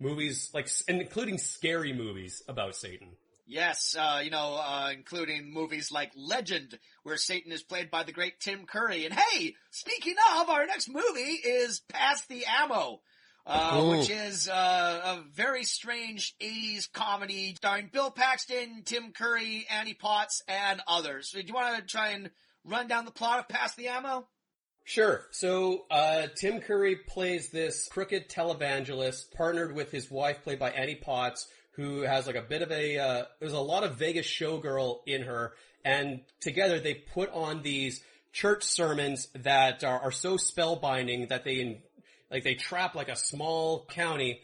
including scary movies about Satan. Yes, including movies like Legend, where Satan is played by the great Tim Curry. And hey, speaking of, our next movie is Pass the Ammo, which is a very strange 80s comedy starring Bill Paxton, Tim Curry, Annie Potts, and others. So do you want to try and run down the plot of Pass the Ammo? Sure. So, Tim Curry plays this crooked televangelist, partnered with his wife, played by Annie Potts, who has like a bit of there's a lot of Vegas showgirl in her, and together they put on these church sermons that are so spellbinding that they trap like a small county,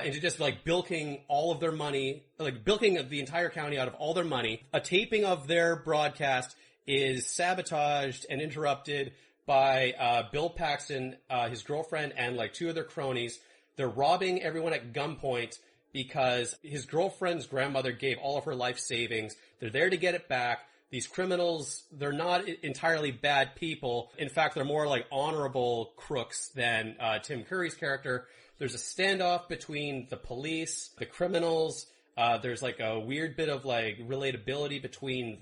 into just like bilking all of their money, like bilking the entire county out of all their money. A taping of their broadcast is sabotaged and interrupted by, Bill Paxton, his girlfriend, and like 2 of their cronies. They're robbing everyone at gunpoint because his girlfriend's grandmother gave all of her life savings. They're there to get it back. These criminals, they're not entirely bad people. In fact, they're more like honorable crooks than Tim Curry's character. There's a standoff between the police, the criminals. There's like a weird bit of like relatability between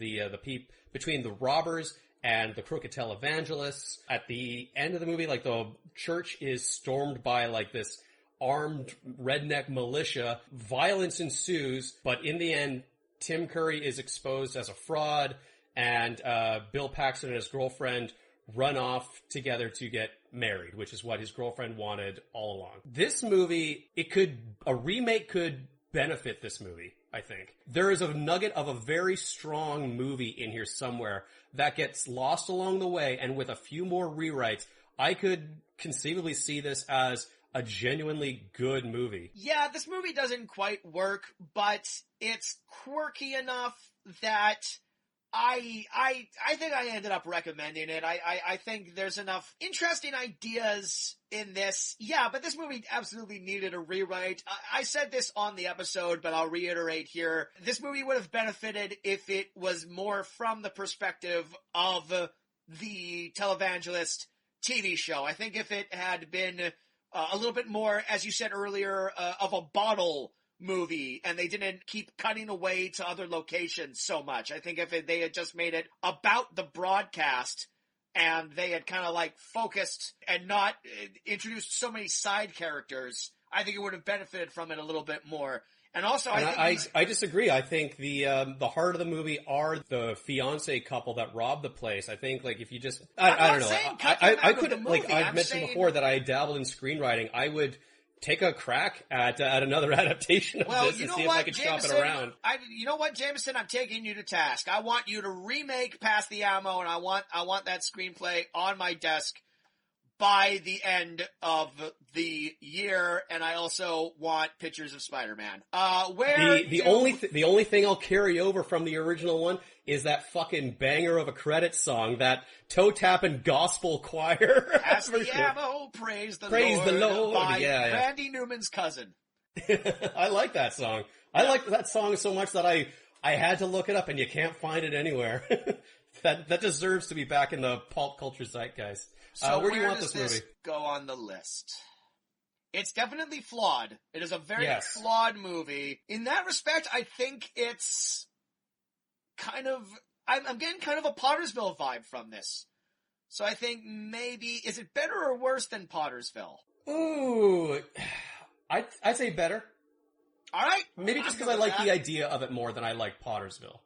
between the robbers and the crooked televangelists. At the end of the movie, like the church is stormed by like this armed redneck militia. Violence ensues, but in the end, Tim Curry is exposed as a fraud, and Bill Paxton and his girlfriend run off together to get married, which is what his girlfriend wanted all along. This movie, a remake could benefit this movie, I think. There is a nugget of a very strong movie in here somewhere that gets lost along the way, and with a few more rewrites, I could conceivably see this as a genuinely good movie. Yeah, this movie doesn't quite work, but it's quirky enough that I think I ended up recommending it. I think there's enough interesting ideas in this. Yeah, but this movie absolutely needed a rewrite. I said this on the episode, but I'll reiterate here. This movie would have benefited if it was more from the perspective of the televangelist TV show. I think if it had been a little bit more, as you said earlier, of a bottle movie, and they didn't keep cutting away to other locations so much. I think if they had just made it about the broadcast, and they had kind of like focused and not introduced so many side characters, I think it would have benefited from it a little bit more. And also, I disagree. I think the heart of the movie are the fiance couple that robbed the place. I think like if you just I don't know. I could like I've mentioned before that I dabbled in screenwriting. I would take a crack at another adaptation of this and see if I could shop it around. You know what, Jameson? I'm taking you to task. I want you to remake Pass the Ammo, and I want that screenplay on my desk by the end of the year, and I also want pictures of Spider-Man. The only thing I'll carry over from the original one is that fucking banger of a credits song, that toe-tapping gospel choir. Pass the ammo, praise the Lord. By Randy Newman's cousin. I like that song. I like that song so much that I had to look it up, and you can't find it anywhere. That deserves to be back in the pulp culture zeitgeist. So where do you want this movie? Go on the list? It's definitely flawed. It is a very flawed movie. In that respect, I think it's kind of, I'm getting kind of a Pottersville vibe from this. So I think maybe, is it better or worse than Pottersville? Ooh, I'd say better. Alright. Maybe just because I like the idea of it more than I like Pottersville.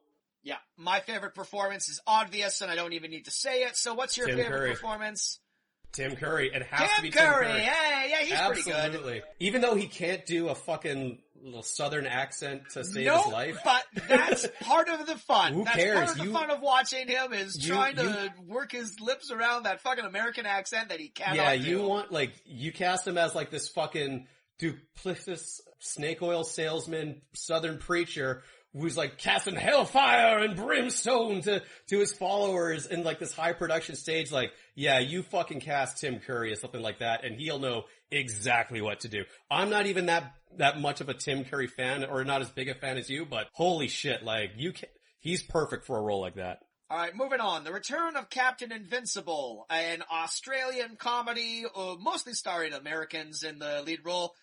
Yeah, my favorite performance is obvious, and I don't even need to say it. So what's your favorite performance? Tim Curry. It has to be Tim Curry. Yeah, he's pretty good. Absolutely. Even though he can't do a fucking little southern accent to save his life. But that's part of the fun. Who cares? Part of the fun of watching him is trying to work his lips around that fucking American accent that he cannot do. You cast him as like this fucking duplicitous snake oil salesman, southern preacher who's like casting hellfire and brimstone to his followers in like this high production stage. Like, yeah, you fucking cast Tim Curry or something like that, and he'll know exactly what to do. I'm not even that much of a Tim Curry fan, or not as big a fan as you, but holy shit, like he's perfect for a role like that. All right, moving on. The Return of Captain Invincible, an Australian comedy, mostly starring Americans in the lead role.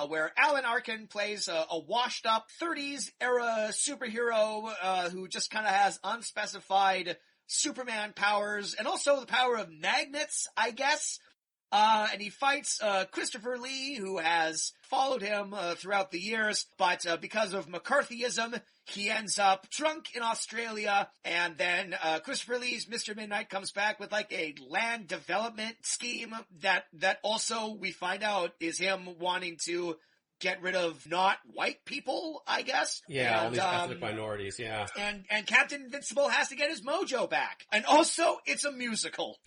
Where Alan Arkin plays a washed-up 30s-era superhero who just kind of has unspecified Superman powers, and also the power of magnets, I guess. And he fights Christopher Lee, who has followed him throughout the years, but because of McCarthyism, he ends up drunk in Australia, and then Christopher Lee's Mr. Midnight comes back with like a land development scheme that also we find out is him wanting to get rid of not white people, I guess. Yeah, all these ethnic minorities, yeah. And Captain Invincible has to get his mojo back. And also, it's a musical.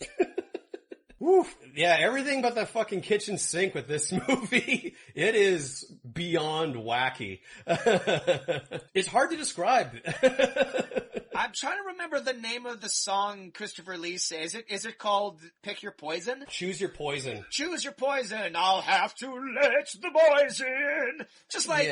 Woo. Yeah, everything but the fucking kitchen sink with this movie. It is beyond wacky. It's hard to describe. I'm trying to remember the name of the song Christopher Lee says. Is it called Pick Your Poison? Choose Your Poison. Choose your poison. I'll have to let the boys in. Just like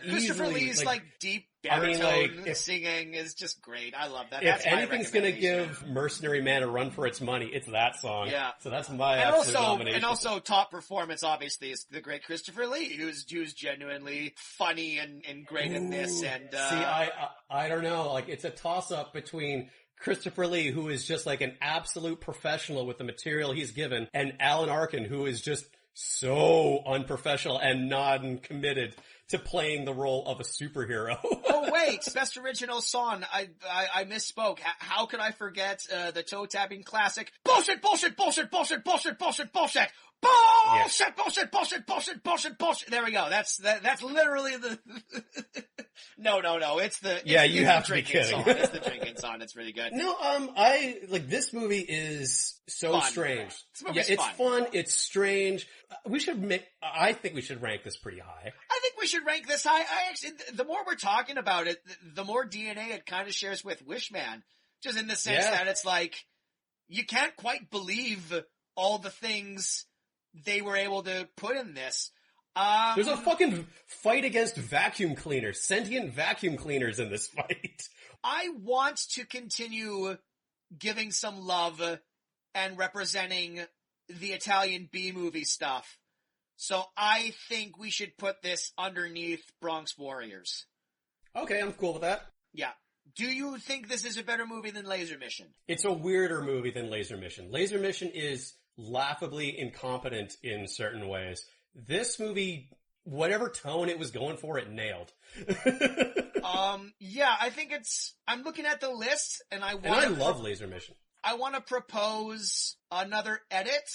Christopher Lee's like deep baritone singing is just great. I love that. If anything's gonna give Mercenary Man a run for its money, it's that song. Yeah. So that's my absolute nomination. And also top performance, obviously, is the great Christopher Lee, who's genuinely funny and great in this. And see, I don't know. Like, it's a toss-up between Christopher Lee, who is just like an absolute professional with the material he's given, and Alan Arkin, who is just so unprofessional and non-committed to playing the role of a superhero. Oh wait, best original song. I misspoke. How could I forget the toe-tapping classic? Bullshit, bullshit, bullshit, bullshit, bullshit, bullshit, bullshit. Bullshit, bullshit, bullshit, bullshit, bullshit, bullshit. There we go. That's literally the. No. It's the. You have to be kidding. Song. It's the drinking song. It's really good. No, I like this movie is so fun. Strange. It's fun. It's strange. I think we should rank this pretty high. I think we should rank this high. The more we're talking about it, the more DNA it kind of shares with Wishman. Just in the sense that it's like, you can't quite believe all the things they were able to put in this. There's a fucking fight against vacuum cleaners, sentient vacuum cleaners in this fight. I want to continue giving some love and representing the Italian B-movie stuff. So I think we should put this underneath Bronx Warriors. Okay, I'm cool with that. Yeah. Do you think this is a better movie than Laser Mission? It's a weirder movie than Laser Mission. Laser Mission is laughably incompetent in certain ways. This movie, whatever tone it was going for, it nailed. Yeah, I think I'm looking at the list and I love Laser Mission. I want to propose another edit.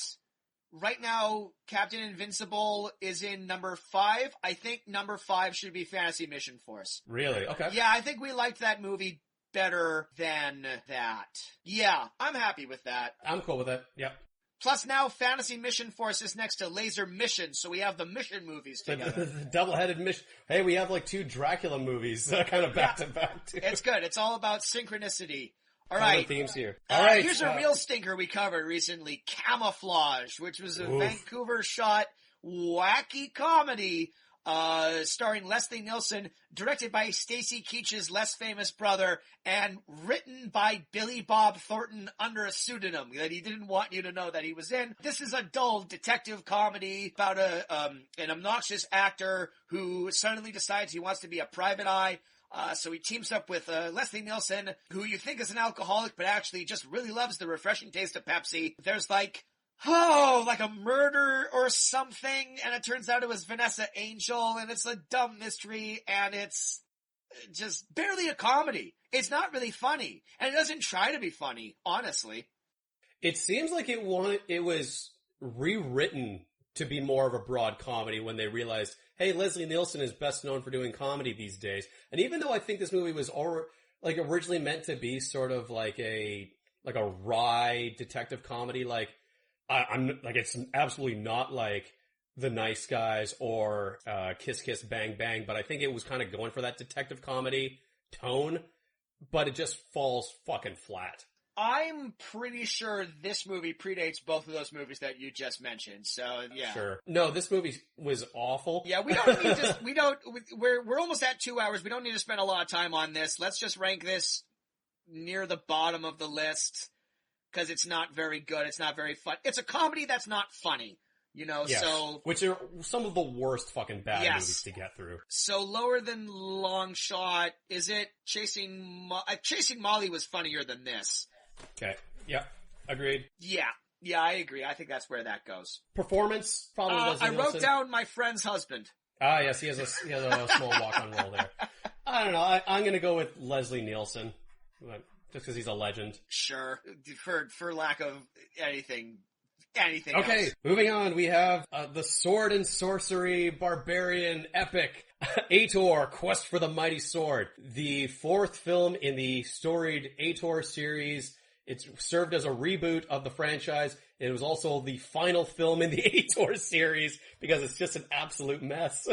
Right now, Captain Invincible is in number 5. I think number 5 should be Fantasy Mission Force. Really? Okay. Yeah, I think we liked that movie better than that. Yeah, I'm happy with that. I'm cool with it. Yep. Plus now Fantasy Mission Force is next to Laser Mission, so we have the mission movies together. The double-headed mission. Hey, we have like 2 Dracula movies kind of back to back too. It's good. It's all about synchronicity. All right. Themes here. All right. Here's a real stinker we covered recently. Camouflage, which was a Vancouver shot wacky comedy, starring Leslie Nielsen, directed by Stacy Keach's less famous brother, and written by Billy Bob Thornton under a pseudonym that he didn't want you to know that he was in. This is a dull detective comedy about an obnoxious actor who suddenly decides he wants to be a private eye. So he teams up with Leslie Nielsen, who you think is an alcoholic, but actually just really loves the refreshing taste of Pepsi. There's like a murder or something, and it turns out it was Vanessa Angel, and it's a dumb mystery, and it's just barely a comedy. It's not really funny, and it doesn't try to be funny, honestly. It seems like it was rewritten to be more of a broad comedy when they realized, hey, Leslie Nielsen is best known for doing comedy these days. And even though I think this movie was originally meant to be sort of like a wry detective comedy, I'm it's absolutely not like The Nice Guys or Kiss Kiss Bang Bang, but I think it was kind of going for that detective comedy tone, but it just falls fucking flat. I'm pretty sure this movie predates both of those movies that you just mentioned, so yeah. Sure. No, this movie was awful. Yeah, we're almost at 2 hours. We don't need to spend a lot of time on this. Let's just rank this near the bottom of the list, because it's not very good. It's not very fun. It's a comedy that's not funny, yes. So. Which are some of the worst fucking bad movies to get through. So lower than Long Shot, is it Chasing Molly was funnier than this. Okay. Yeah. Agreed. Yeah, I agree. I think that's where that goes. Performance, probably Leslie I Nielsen. wrote down my friend's husband. Ah, yes, he has a small walk-on role there. I don't know. I'm going to go with Leslie Nielsen, just because he's a legend. Sure, for lack of anything Okay, else. Moving on. We have the sword and sorcery barbarian epic, Ator, Quest for the Mighty Sword. The 4th film in the storied Ator series. It served as a reboot of the franchise. It was also the final film in the Ator series because it's just an absolute mess.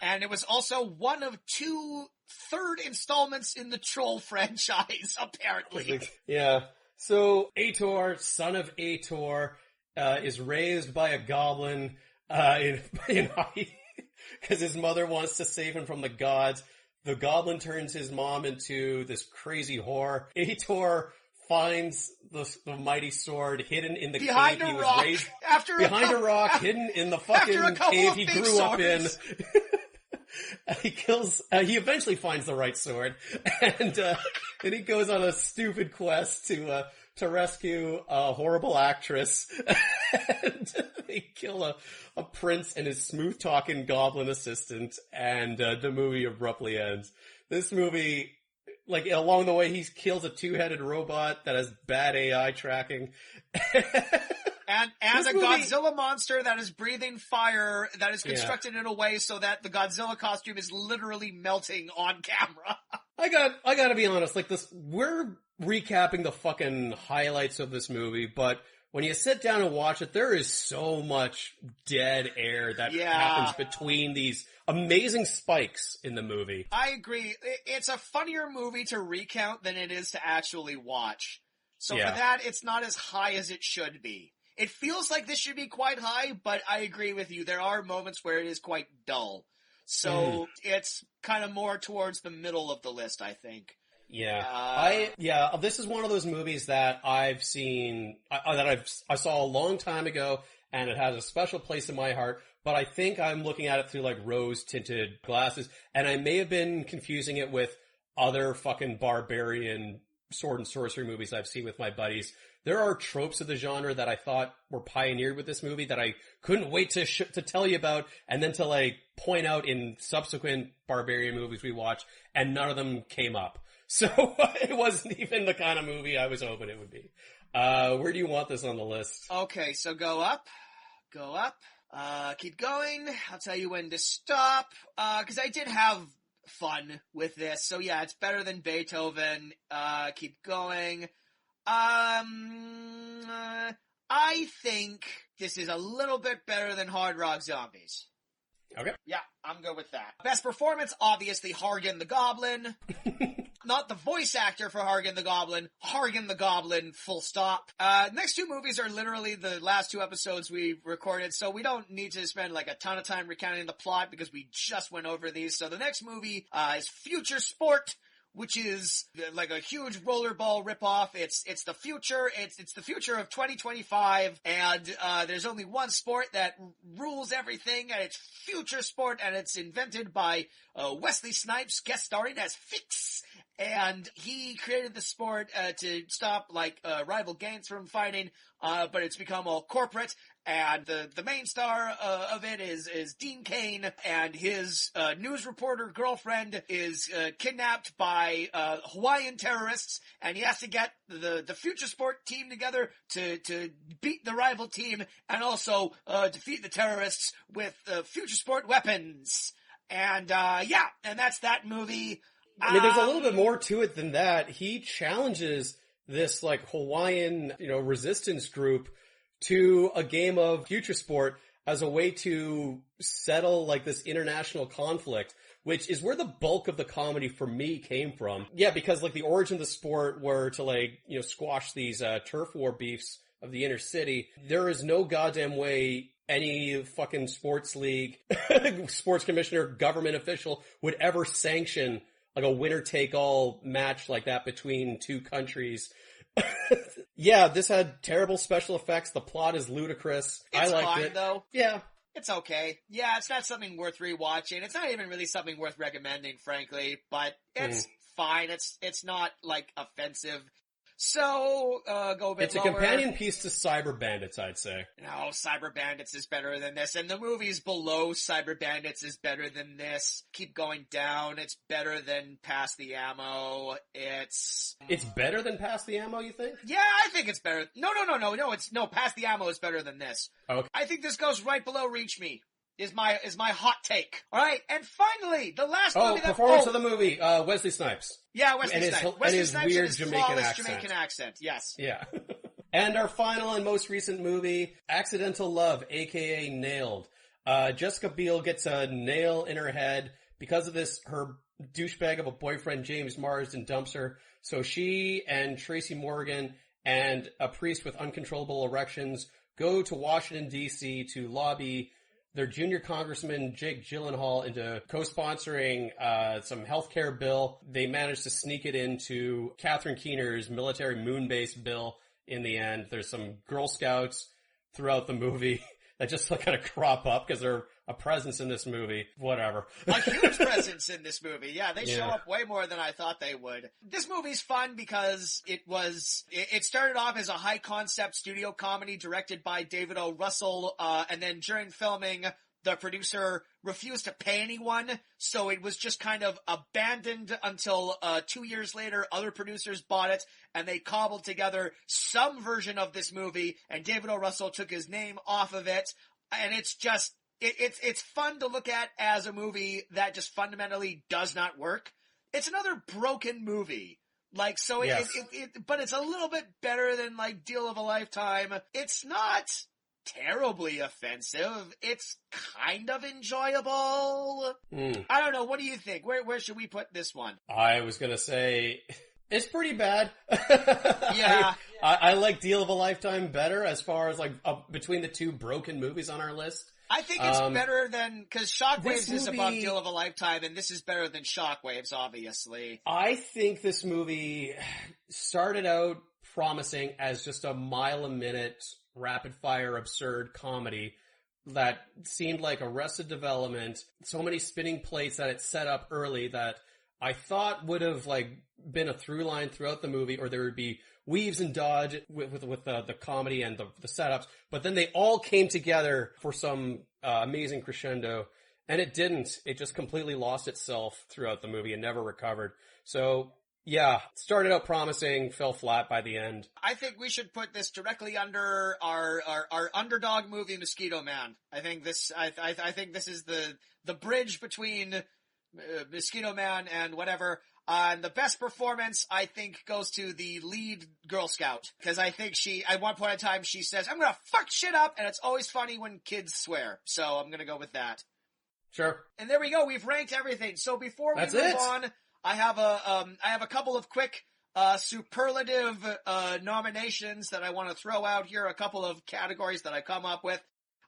And it was also one of 2 third installments in the Troll franchise, apparently. Yeah. So Ator, son of Ator, is raised by a goblin, because his mother wants to save him from the gods. The goblin turns his mom into this crazy whore. Ator finds the mighty sword hidden in the behind cave he rock. was raised behind a rock, hidden in the fucking cave he grew up in. He eventually finds the right sword, and then he goes on a stupid quest to rescue a horrible actress, and they kill a prince and his smooth-talking goblin assistant, and the movie abruptly ends. This movie, along the way, he kills a 2-headed robot that has bad AI tracking. And a Godzilla monster that is breathing fire, that is constructed in a way so that the Godzilla costume is literally melting on camera. I gotta be honest, we're recapping the fucking highlights of this movie, but when you sit down and watch it, there is so much dead air that happens between these amazing spikes in the movie. I agree. It's a funnier movie to recount than it is to actually watch. So for that, it's not as high as it should be. It feels like this should be quite high, but I agree with you. There are moments where it is quite dull. So it's kind of more towards the middle of the list, I think. Yeah. This is one of those movies that I've seen, I saw a long time ago, and it has a special place in my heart, but I think I'm looking at it through like rose-tinted glasses, and I may have been confusing it with other fucking barbarian sword and sorcery movies I've seen with my buddies. There are tropes of the genre that I thought were pioneered with this movie that I couldn't wait to tell you about, and then to like point out in subsequent barbarian movies we watched, and none of them came up. So it wasn't even the kind of movie I was hoping it would be. Where do you want this on the list? Okay, so go up, keep going. I'll tell you when to stop, cause I did have fun with this. So yeah, it's better than Beethoven. Keep going. I think this is a little bit better than Hard Rock Zombies. Okay. Yeah, I'm good with that. Best performance, obviously Hargan the Goblin. Not the voice actor for Hargan the Goblin, full stop. Next two movies are literally the last two episodes we recorded, so we don't need to spend like a ton of time recounting the plot because we just went over these. So the next movie is Future Sport, which is like a huge rollerball ripoff. It's the future. It's the future of 2025, and there's only one sport that rules everything, and it's Future Sport, and it's invented by Wesley Snipes, guest starring as Fix. And he created the sport to stop like rival gangs from fighting, but it's become all corporate. And the main star of it is Dean Cain, and his news reporter girlfriend is kidnapped by Hawaiian terrorists, and he has to get the Future Sport team together to beat the rival team and also defeat the terrorists with Future Sport weapons. And and that's that movie. I mean, there's a little bit more to it than that. He challenges this like Hawaiian, resistance group to a game of Future Sport as a way to settle like this international conflict, which is where the bulk of the comedy for me came from. Yeah, because like the origin of the sport were to like, squash these turf war beefs of the inner city. There is no goddamn way any fucking sports league, sports commissioner, government official would ever sanction like a winner-take-all match like that between two countries. Yeah, this had terrible special effects. The plot is ludicrous. I liked it. Though. Yeah. It's okay. Yeah, it's not something worth rewatching. It's not even really something worth recommending, frankly, but it's fine. It's not, like, offensive. So, go a bit lower. It's a companion piece to Cyber Bandits, I'd say. No, Cyber Bandits is better than this, and the movies below Cyber Bandits is better than this. Keep going down. It's better than Pass the Ammo. It's better than Pass the Ammo, you think? Yeah, I think it's better. No, Pass the Ammo is better than this. Okay. I think this goes right below Reach Me. Is my hot take. Alright, and finally, the last movie that... performance of the movie, Wesley Snipes. Yeah, Wesley Snipes. Wesley Snipes weird and his Jamaican Jamaican accent, yes. Yeah. And our final and most recent movie, Accidental Love, aka Nailed. Jessica Biel gets a nail in her head. Because of this, her douchebag of a boyfriend, James Marsden, dumps her. So she and Tracy Morgan and a priest with uncontrollable erections go to Washington, D.C. to lobby their junior congressman, Jake Gyllenhaal, into co-sponsoring some healthcare bill. They managed to sneak it into Catherine Keener's military moon base bill in the end. There's some Girl Scouts throughout the movie that just kind of crop up because they're a presence in this movie. Whatever. A huge presence in this movie. Yeah, they show up way more than I thought they would. This movie's fun because it started off as a high concept studio comedy directed by David O. Russell, and then during filming, the producer refused to pay anyone, so it was just kind of abandoned until 2 years later, other producers bought it, and they cobbled together some version of this movie, and David O. Russell took his name off of it, and it's just... It's fun to look at as a movie that just fundamentally does not work. It's another broken movie, Like, so Yes. but it's a little bit better than, like, Deal of a Lifetime. It's not terribly offensive. It's kind of enjoyable. I don't know. What do you think? Where should we put this one? I was gonna say, it's pretty bad. Yeah. I like Deal of a Lifetime better as far as, like, between the two broken movies on our list. I think it's better than, because Shockwaves is above movie- Deal of a Lifetime, and this is better than Shockwaves, obviously. I think this movie started out promising as just a mile-a-minute, rapid-fire, absurd comedy that seemed like Arrested Development, so many spinning plates that it set up early that I thought would have, like, been a through line throughout the movie, or there would be weaves and dodge with the comedy and the setups, but then they all came together for some amazing crescendo, and it didn't. It just completely lost itself throughout the movie and never recovered. So, yeah, started out promising, fell flat by the end. I think we should put this directly under our underdog movie, Mosquito Man. I think this is the bridge between Mosquito Man and whatever. And the best performance, I think, goes to the lead Girl Scout. Because I think at one point in time, she says, "I'm gonna fuck shit up," and it's always funny when kids swear. So I'm gonna go with that. Sure. And there we go. We've ranked everything. So before we That's move it. on, I have a couple of quick superlative nominations that I want to throw out here. A couple of categories that I come up with.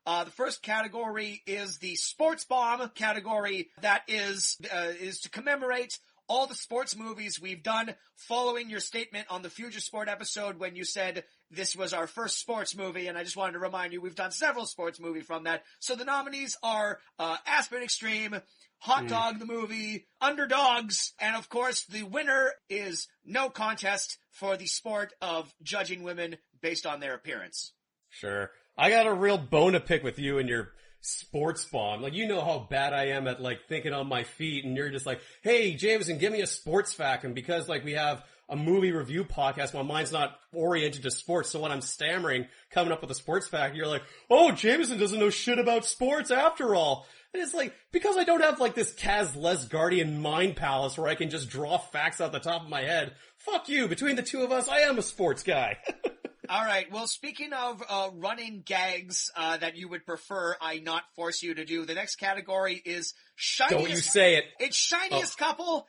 The first category is the sports bomb category. That is to commemorate all the sports movies we've done following your statement on the Future Sport episode when you said this was our first sports movie, and I just wanted to remind you we've done several sports movies from that. So the nominees are Aspen Extreme, Hot Dog the movie, Underdogs, and of course the winner is no contest for the sport of judging women based on their appearance. Sure. I got a real bone to pick with you and your sports bomb. Like, you know how bad I am at, like, thinking on my feet, and you're just like, "Hey, Jameson, give me a sports fact." And because, like, we have a movie review podcast, my mind's not oriented to sports, so when I'm stammering, coming up with a sports fact, you're like, "Oh, Jameson doesn't know shit about sports after all." And it's like, because I don't have, like, this Kaz Lesguardian mind palace where I can just draw facts out the top of my head. Fuck you. Between the two of us, I am a sports guy. All right. Well, speaking of running gags that you would prefer I not force you to do, the next category is shiniest. Don't you say it. It's shiniest couple,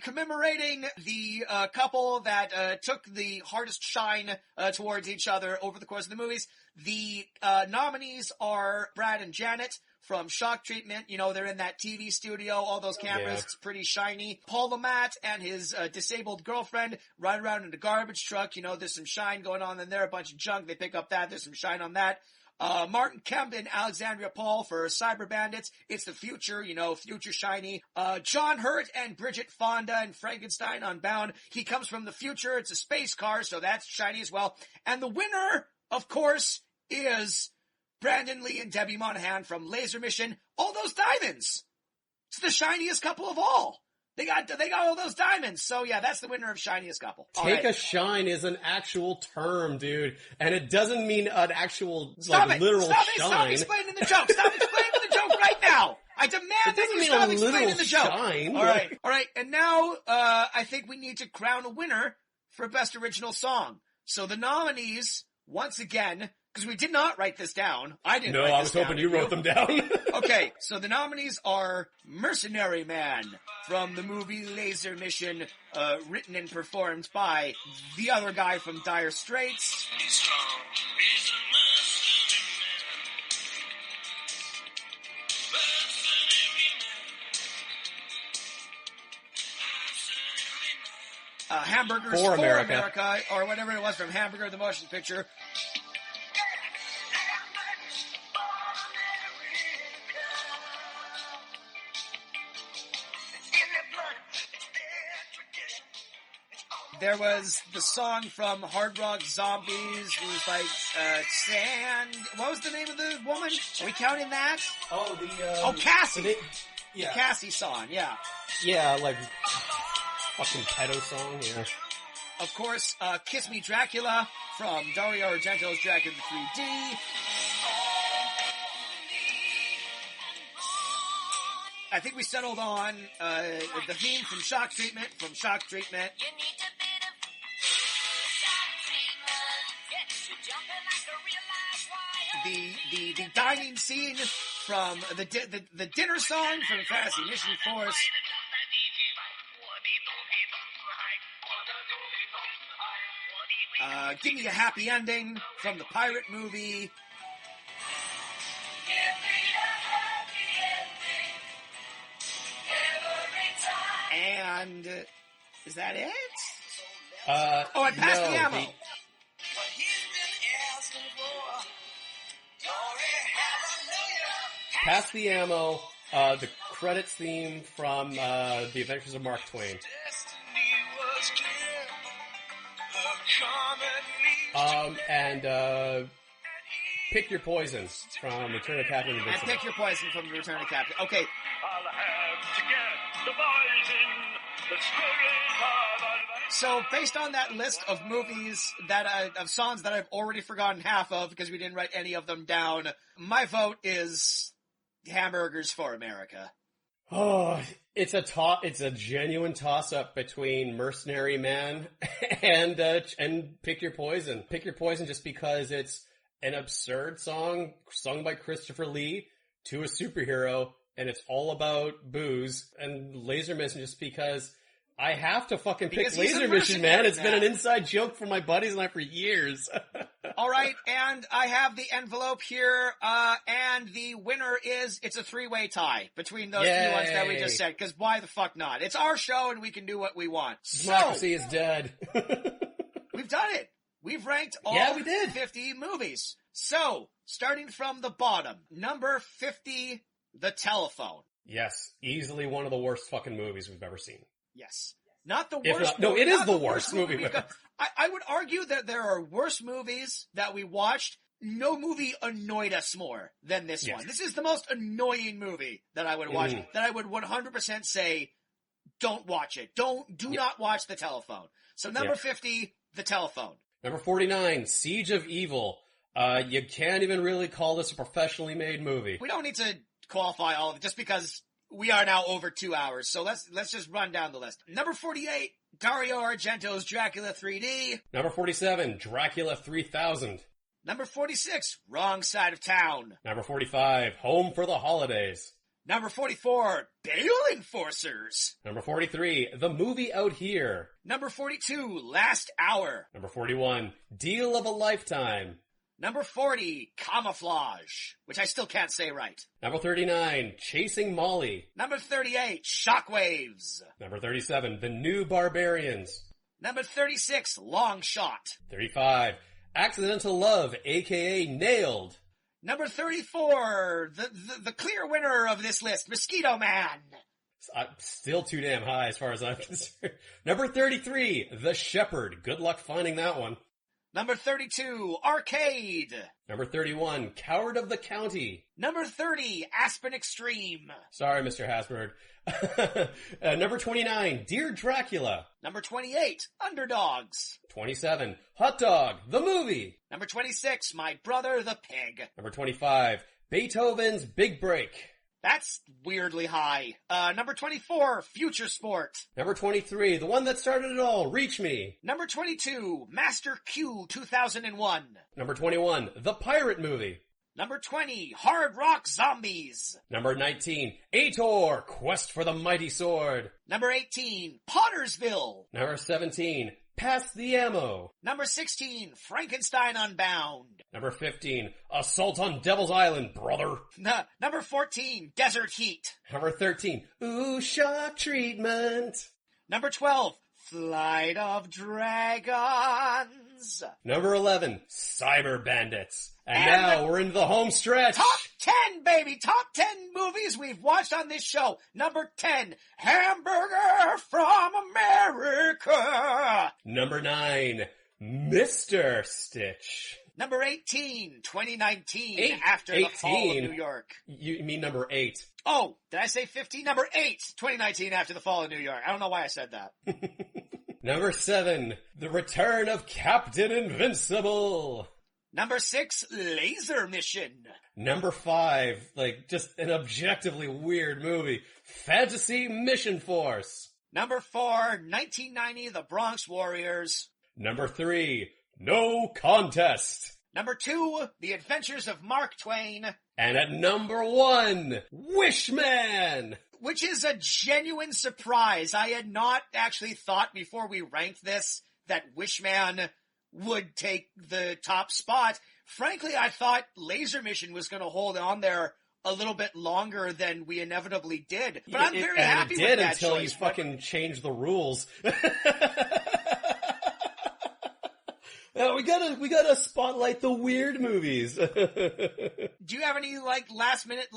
commemorating the couple that took the hardest shine towards each other over the course of the movies. The nominees are Brad and Janet from Shock Treatment. You know, they're in that TV studio, all those cameras, It's pretty shiny. Paul LeMat and his disabled girlfriend ride around in a garbage truck. You know, there's some shine going on in there, a bunch of junk. They pick up that, there's some shine on that. Martin Kemp and Alexandria Paul for Cyber Bandits. It's the future, you know, future shiny. John Hurt and Bridget Fonda and Frankenstein Unbound. He comes from the future. It's a space car, so that's shiny as well. And the winner, of course, is Brandon Lee and Debbie Monahan from Laser Mission. All those diamonds. It's the shiniest couple of all. They got all those diamonds. So yeah, that's the winner of shiniest couple. Take a shine is an actual term, dude. And it doesn't mean an actual, literal shine. Stop explaining the joke. Stop explaining the joke right now. I demand that you stop explaining the joke. Shine. All right. And now, I think we need to crown a winner for Best Original Song. So the nominees, once again, because we did not write this down. I didn't. No, I was hoping you wrote them down. Okay, so the nominees are Mercenary Man from the movie Laser Mission, written and performed by the other guy from Dire Straits. Hamburgers for America, or whatever it was from Hamburger the Motion Picture. There was the song from Hard Rock Zombies. It was like, what was the name of the woman? Are we counting that? Cassie. The Cassie song, yeah. Yeah, like, fucking pedo song, yeah. Of course, Kiss Me Dracula from Dario Argento's Dracula 3D. I think we settled on the theme from Shock Treatment. The dining scene from the dinner song from Fantasy Mission Force. Give me a happy ending from the pirate movie. And is that it? And Pass the Ammo. Pass the Ammo, the credits theme from The Adventures of Mark Twain. And Pick Your Poison from Return of Captain Invincible. And Pick Your Poison from Return of Captain. Okay. I'll have to get the poison, the spirit. So, based on that list of movies of songs that I've already forgotten half of because we didn't write any of them down, my vote is Hamburgers for America. Oh, it's a genuine toss-up between Mercenary Man and Pick Your Poison. Pick Your Poison just because it's an absurd song sung by Christopher Lee to a superhero, and it's all about booze, and Laser Mission just because I have to fucking pick Laser Mission, man. It's been an inside joke for my buddies and I for years. All right, and I have the envelope here, and the winner it's a three-way tie between those two ones that we just said, because why the fuck not? It's our show and we can do what we want. Democracy is dead. We've done it. We've ranked all 50 movies. So, starting from the bottom, number 50, The Telephone. Yes, easily one of the worst fucking movies we've ever seen. Yes. Not the worst. No, it is the worst movie. I would argue that there are worse movies that we watched. No movie annoyed us more than this one. This is the most annoying movie that I would watch. That I would 100% say, don't watch it. Do not watch The Telephone. So number 50, The Telephone. Number 49, Siege of Evil. You can't even really call this a professionally made movie. We don't need to qualify all of it just because we are now over 2 hours, so let's just run down the list. Number 48, Dario Argento's Dracula 3D. Number 47, Dracula 3000. Number 46, Wrong Side of Town. Number 45, Home for the Holidays. Number 44, Bail Enforcers. Number 43, The Movie Out Here. Number 42, Last Hour. Number 41, Deal of a Lifetime. Number 40, Camouflage, which I still can't say right. Number 39, Chasing Molly. Number 38, Shockwaves. Number 37, The New Barbarians. Number 36, Long Shot. 35, Accidental Love, aka Nailed. Number 34, the clear winner of this list, Mosquito Man. Still too damn high as far as I'm concerned. Number 33, The Shepherd. Good luck finding that one. Number 32, Arcade. Number 31, Coward of the County. Number 30, Aspen Extreme. Sorry, Mr. Hasberg. Number 29, Dear Dracula. Number 28, Underdogs. 27, Hot Dog, the movie. Number 26, My Brother the Pig. Number 25, Beethoven's Big Break. That's weirdly high. Number 24, Future Sport. Number 23, the one that started it all, Reach Me. Number 22, Master Q 2001. Number 21, The Pirate Movie. Number 20, Hard Rock Zombies. Number 19, Ator, Quest for the Mighty Sword. Number 18, Pottersville. Number 17, Pass the Ammo. Number 16, Frankenstein Unbound. Number 15, Assault on Devil's Island, brother. Number 14, Desert Heat. Number 13, Ooh, Shock Treatment. Number 12, Flight of Dragons. Number 11, Cyber Bandits. And now we're into the home stretch. Top 10, baby! Top 10 movies we've watched on this show. Number 10, Hamburger from America. Number 9, Mr. Stitch. Number 18, 2019, After the Fall of New York. You mean number 8. Oh, did I say 15? Number 8, 2019, After the Fall of New York. I don't know why I said that. Number 7, The Return of Captain Invincible. Number 6, Laser Mission. Number 5, just an objectively weird movie, Fantasy Mission Force. Number 4, 1990, The Bronx Warriors. Number 3, No Contest. Number 2, The Adventures of Mark Twain. And at number 1, Wishman! Which is a genuine surprise. I had not actually thought before we ranked this that Wishman would take the top spot. Frankly, I thought Laser Mission was going to hold on there a little bit longer than we inevitably did. But I'm very happy with that choice. It did until you fucking changed the rules. Yeah, we gotta spotlight the weird movies. Do you have any, last minute,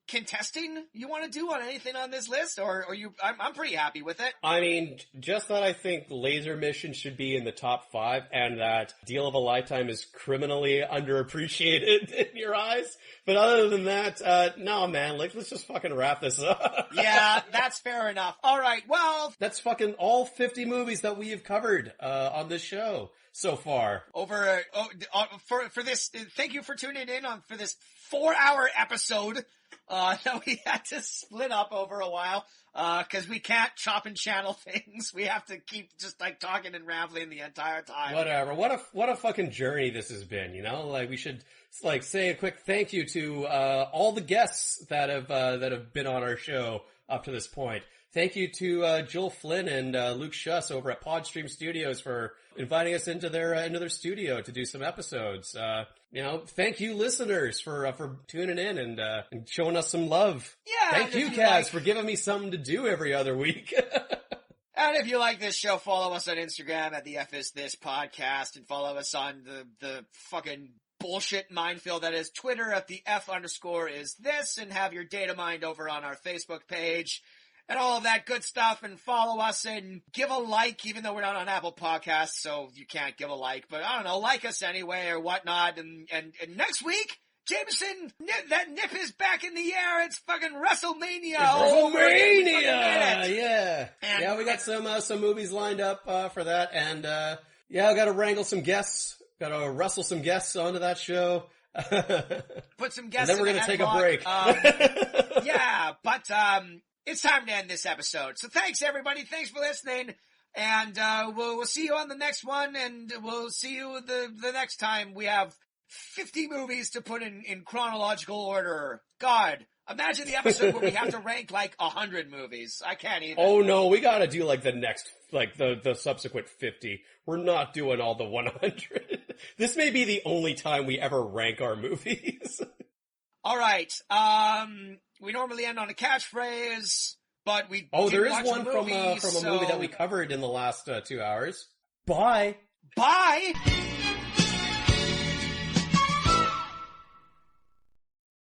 contesting you want to do on anything on this list? Or I'm pretty happy with it. I mean, just that I think Laser Mission should be in the top 5 and that Deal of a Lifetime is criminally underappreciated in your eyes. But other than that, no man, let's just fucking wrap this up. Yeah, that's fair enough. Alright, well. That's fucking all 50 movies that we have covered, on this show so far. For this, thank you for tuning in for this 4-hour episode, that we had to split up over a while, cause we can't chop and channel things. We have to keep just talking and rambling the entire time. Whatever. What a fucking journey this has been, you know? We should, say a quick thank you to, all the guests that have been on our show up to this point. Thank you to, Joel Flynn and, Luke Schuss over at Podstream Studios for inviting us into their studio to do some episodes. Thank you listeners for tuning in and showing us some love. Yeah. Thank you, Kaz, for giving me something to do every other week. And if you like this show, follow us on Instagram at the F Is This Podcast and follow us on the fucking bullshit minefield that is Twitter at the F_is_this and have your data mined over on our Facebook page. And all of that good stuff, and follow us and give a like, even though we're not on Apple Podcasts, so you can't give a like, but I don't know, like us anyway or whatnot, and next week, Jameson, that nip is back in the air, it's fucking WrestleMania! Yeah. And we got some movies lined up, for that, and, I gotta wrangle some guests, gotta wrestle some guests onto that show. Put some guests and then we're gonna take a break. It's time to end this episode. So thanks everybody. Thanks for listening. And, we'll see you on the next one, and we'll see you the next time. We have 50 movies to put in chronological order. God, imagine the episode where we have to rank 100 movies. I can't even. Oh no, we gotta do the next, the subsequent 50. We're not doing all the 100. This may be the only time we ever rank our movies. Alright, we normally end on a catchphrase, but we there is one from a movie that we covered in the last 2 hours. Bye! Bye!